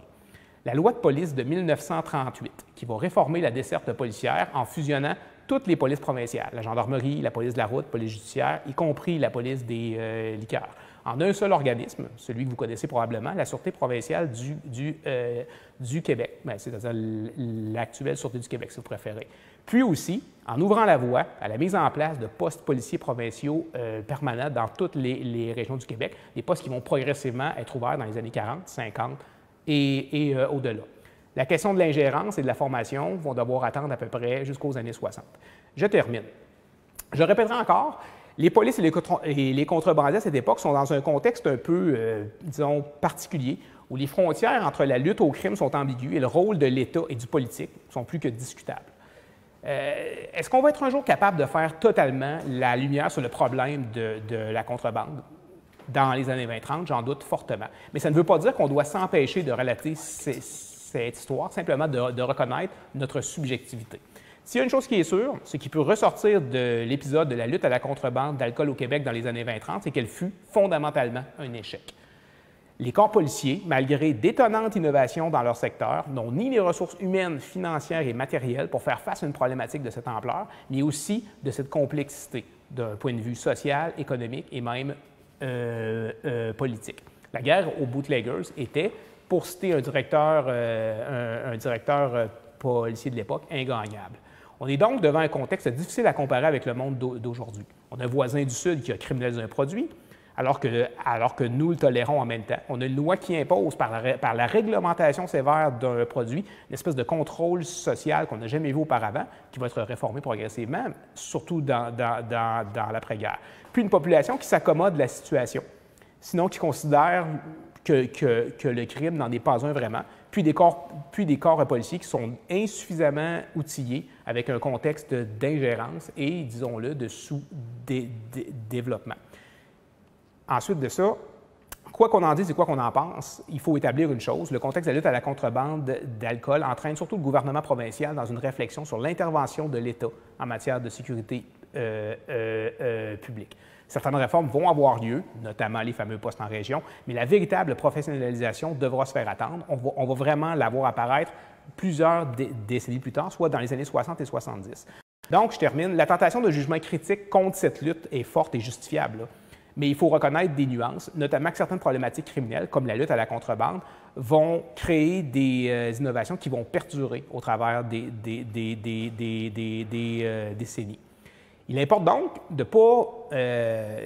La loi de police de 1938, qui va réformer la desserte policière en fusionnant toutes les polices provinciales, la gendarmerie, la police de la route, la police judiciaire, y compris la police des liqueurs, en un seul organisme, celui que vous connaissez probablement, la Sûreté provinciale du Québec, c'est-à-dire l'actuelle Sûreté du Québec, si vous préférez. Puis aussi, en ouvrant la voie à la mise en place de postes policiers provinciaux permanents dans toutes les régions du Québec, des postes qui vont progressivement être ouverts dans les années 40, 50 et au-delà. La question de l'ingérence et de la formation vont devoir attendre à peu près jusqu'aux années 60. Je termine. Je répéterai encore, les polices et les contrebandiers à cette époque sont dans un contexte un peu, disons, particulier, où les frontières entre la lutte au crime sont ambiguës et le rôle de l'État et du politique sont plus que discutables. Est-ce qu'on va être un jour capable de faire totalement la lumière sur le problème de la contrebande dans les années 20-30? J'en doute fortement. Mais ça ne veut pas dire qu'on doit s'empêcher de relater cette histoire, simplement de reconnaître notre subjectivité. S'il y a une chose qui est sûre, ce qui peut ressortir de l'épisode de la lutte à la contrebande d'alcool au Québec dans les années 20-30, c'est qu'elle fut fondamentalement un échec. Les corps policiers, malgré d'étonnantes innovations dans leur secteur, n'ont ni les ressources humaines, financières et matérielles pour faire face à une problématique de cette ampleur, mais aussi de cette complexité d'un point de vue social, économique et même politique. La guerre aux bootleggers était, pour citer un directeur policier de l'époque, ingagnable. On est donc devant un contexte difficile à comparer avec le monde d'aujourd'hui. On a un voisin du Sud qui a criminalisé un produit, alors que nous le tolérons en même temps. On a une loi qui impose, par la réglementation sévère d'un produit, une espèce de contrôle social qu'on n'a jamais vu auparavant, qui va être réformé progressivement, surtout dans l'après-guerre. Puis une population qui s'accommode de la situation, sinon qui considère que le crime n'en est pas un vraiment, puis des corps policiers qui sont insuffisamment outillés avec un contexte d'ingérence et, disons-le, de sous-développement. Ensuite de ça, quoi qu'on en dise et quoi qu'on en pense, il faut établir une chose. Le contexte de la lutte à la contrebande d'alcool entraîne surtout le gouvernement provincial dans une réflexion sur l'intervention de l'État en matière de sécurité publique. Certaines réformes vont avoir lieu, notamment les fameux postes en région, mais la véritable professionnalisation devra se faire attendre. On va vraiment la voir apparaître plusieurs décennies plus tard, soit dans les années 60 et 70. Donc, je termine. La tentation de jugement critique contre cette lutte est forte et justifiable, là. Mais il faut reconnaître des nuances, notamment que certaines problématiques criminelles, comme la lutte à la contrebande, vont créer des innovations qui vont perdurer au travers des décennies. Il importe donc de ne pas,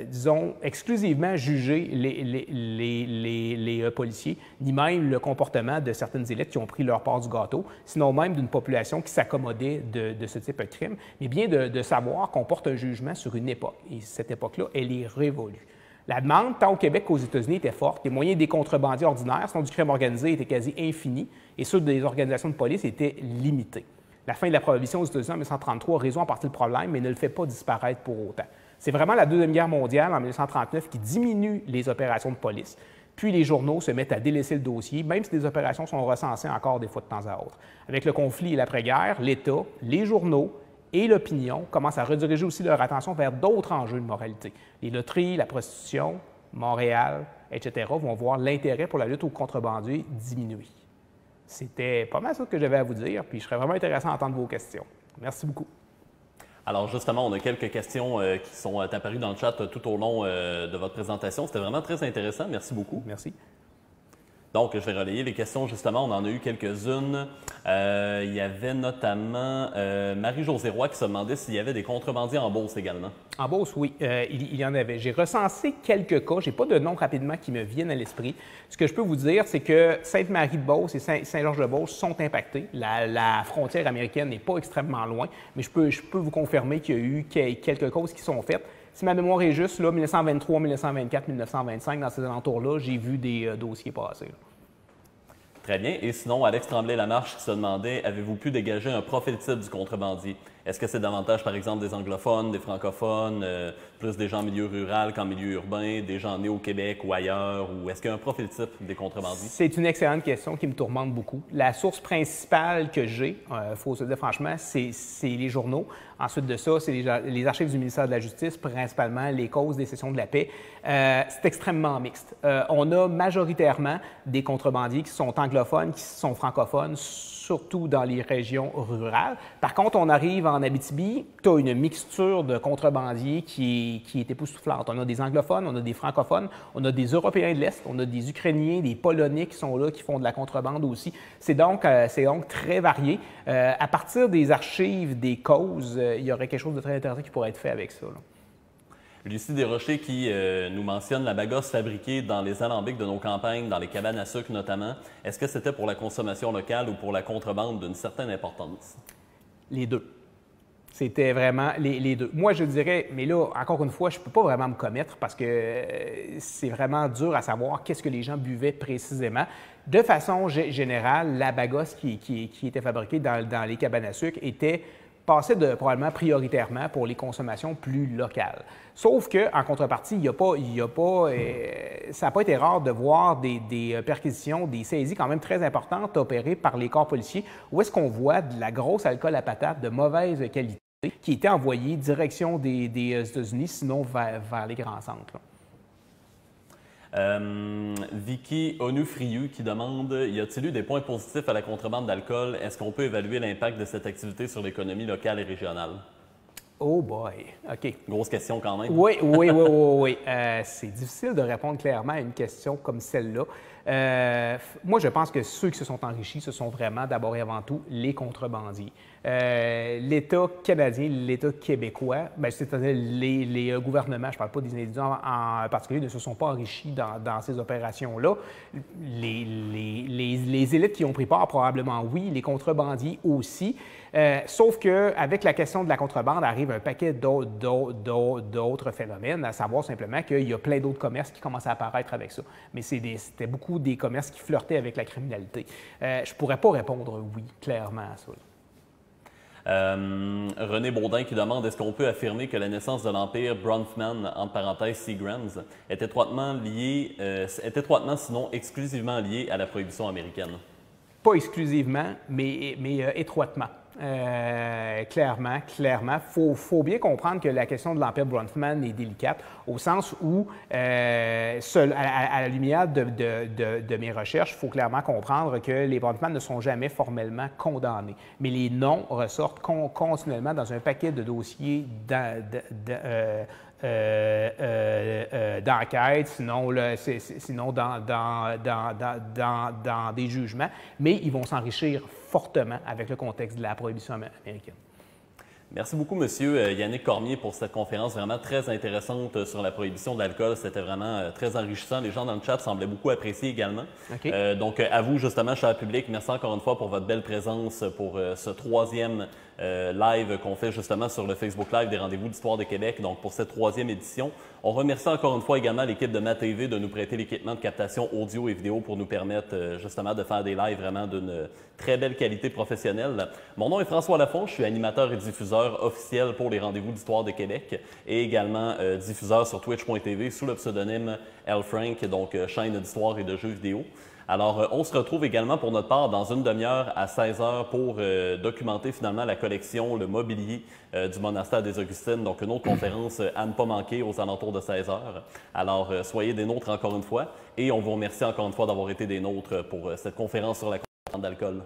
disons, exclusivement juger les policiers, ni même le comportement de certaines élites qui ont pris leur part du gâteau, sinon même d'une population qui s'accommodait de ce type de crime, mais bien de savoir qu'on porte un jugement sur une époque. Et cette époque-là, elle est révolue. La demande, tant au Québec qu'aux États-Unis, était forte. Les moyens des contrebandiers ordinaires, sinon du crime organisé, étaient quasi infinis, et ceux des organisations de police étaient limités. La fin de la prohibition aux États-Unis en 1933 résout en partie le problème, mais ne le fait pas disparaître pour autant. C'est vraiment la Deuxième Guerre mondiale, en 1939, qui diminue les opérations de police. Puis les journaux se mettent à délaisser le dossier, même si des opérations sont recensées encore des fois de temps à autre. Avec le conflit et l'après-guerre, l'État, les journaux et l'opinion commencent à rediriger aussi leur attention vers d'autres enjeux de moralité. Les loteries, la prostitution, Montréal, etc. vont voir l'intérêt pour la lutte aux contrebandiers diminuer. C'était pas mal ça que j'avais à vous dire, puis je serais vraiment intéressé à entendre vos questions. Merci beaucoup. Alors justement, on a quelques questions qui sont apparues dans le chat tout au long de votre présentation. C'était vraiment très intéressant. Merci beaucoup. Merci. Donc, je vais relayer les questions. Justement, on en a eu quelques-unes. Il y avait notamment Marie-Josée Roy qui se demandait s'il y avait des contrebandiers en Beauce également. En Beauce, oui, il y en avait. J'ai recensé quelques cas. Je n'ai pas de noms rapidement qui me viennent à l'esprit. Ce que je peux vous dire, c'est que Sainte-Marie-de-Beauce et Saint-Georges-de-Beauce sont impactés. La frontière américaine n'est pas extrêmement loin, mais je peux vous confirmer qu'il y a eu quelques causes qui sont faites. Si ma mémoire est juste, là, 1923, 1924, 1925, dans ces alentours-là, j'ai vu des dossiers passer. Là. Très bien. Et sinon, Alex Tremblay-Lamarche qui se demandait, avez-vous pu dégager un profil type du contrebandier? Est-ce que c'est davantage, par exemple, des anglophones, des francophones, plus des gens en milieu rural qu'en milieu urbain, des gens nés au Québec ou ailleurs? Ou est-ce qu'il y a un profil type des contrebandiers? C'est une excellente question qui me tourmente beaucoup. La source principale que j'ai, il faut se dire franchement, c'est les journaux. Ensuite de ça, c'est les archives du ministère de la Justice, principalement les causes des sessions de la paix. C'est extrêmement mixte. On a majoritairement des contrebandiers qui sont anglophones anglophones qui sont francophones, surtout dans les régions rurales. Par contre, on arrive en Abitibi, tu as une mixture de contrebandiers qui est époustouflante. On a des anglophones, on a des francophones, on a des Européens de l'Est, on a des Ukrainiens, des Polonais qui sont là, qui font de la contrebande aussi. C'est donc très varié. À partir des archives, des causes, il y aurait quelque chose de très intéressant qui pourrait être fait avec ça, là. Lucie Desrochers qui nous mentionne la bagasse fabriquée dans les alambics de nos campagnes, dans les cabanes à sucre notamment. Est-ce que c'était pour la consommation locale ou pour la contrebande d'une certaine importance? Les deux. C'était vraiment les deux. Moi, je dirais, mais là, encore une fois, je ne peux pas vraiment me commettre parce que c'est vraiment dur à savoir qu'est-ce que les gens buvaient précisément. De façon générale, la bagasse qui était fabriquée dans les cabanes à sucre était passait probablement prioritairement pour les consommations plus locales. Sauf qu'en contrepartie, ça n'a pas été rare de voir des perquisitions, des saisies quand même très importantes opérées par les corps policiers, où est-ce qu'on voit de la grosse alcool à patate de mauvaise qualité qui était envoyée direction des États-Unis, sinon vers les grands centres, là. Vicky Onufriou qui demande « Y a-t-il eu des points positifs à la contrebande d'alcool? Est-ce qu'on peut évaluer l'impact de cette activité sur l'économie locale et régionale? » Oh boy! OK. Grosse question quand même. Oui. C'est difficile de répondre clairement à une question comme celle-là. Moi, je pense que ceux qui se sont enrichis, ce sont vraiment d'abord et avant tout les contrebandiers. L'État canadien, l'État québécois, c'est-à-dire les gouvernements, je ne parle pas des individus en particulier, ne se sont pas enrichis dans ces opérations-là. Les élites qui ont pris part, probablement oui, les contrebandiers aussi. Sauf qu'avec la question de la contrebande arrive un paquet d'autres phénomènes, à savoir simplement qu'il y a plein d'autres commerces qui commencent à apparaître avec ça. Mais c'était beaucoup des commerces qui flirtaient avec la criminalité. Je ne pourrais pas répondre oui, clairement à ça. René Baudin qui demande « Est-ce qu'on peut affirmer que la naissance de l'Empire Bronfman, entre parenthèses Seagram's, est étroitement sinon exclusivement liée à la prohibition américaine? » Pas exclusivement, mais étroitement. Clairement. Faut bien comprendre que la question de l'Empire Bronfman est délicate au sens où, à la lumière de mes recherches, il faut clairement comprendre que les Bronfman ne sont jamais formellement condamnés. Mais les noms ressortent continuellement dans un paquet de dossiers d'enquête, sinon dans des jugements, mais ils vont s'enrichir fortement avec le contexte de la prohibition américaine. Merci beaucoup, Monsieur Yannick Cormier, pour cette conférence vraiment très intéressante sur la prohibition de l'alcool. C'était vraiment très enrichissant. Les gens dans le chat semblaient beaucoup apprécier également. Okay. Donc, à vous, justement, cher public, merci encore une fois pour votre belle présence pour ce troisième live qu'on fait justement sur le Facebook Live des Rendez-vous d'Histoire de Québec, donc pour cette troisième édition. On remercie encore une fois également l'équipe de MaTV de nous prêter l'équipement de captation audio et vidéo pour nous permettre justement de faire des lives vraiment d'une très belle qualité professionnelle. Mon nom est François Lafont, je suis animateur et diffuseur officiel pour les Rendez-vous d'Histoire de Québec et également diffuseur sur Twitch.tv sous le pseudonyme L. Frank, donc chaîne d'histoire et de jeux vidéo. Alors, on se retrouve également pour notre part dans une demi-heure à 16h pour documenter finalement la collection, le mobilier du monastère des Augustines. Donc, une autre conférence à ne pas manquer aux alentours de 16h. Alors, soyez des nôtres encore une fois et on vous remercie encore une fois d'avoir été des nôtres pour cette conférence sur la contrebande d'alcool.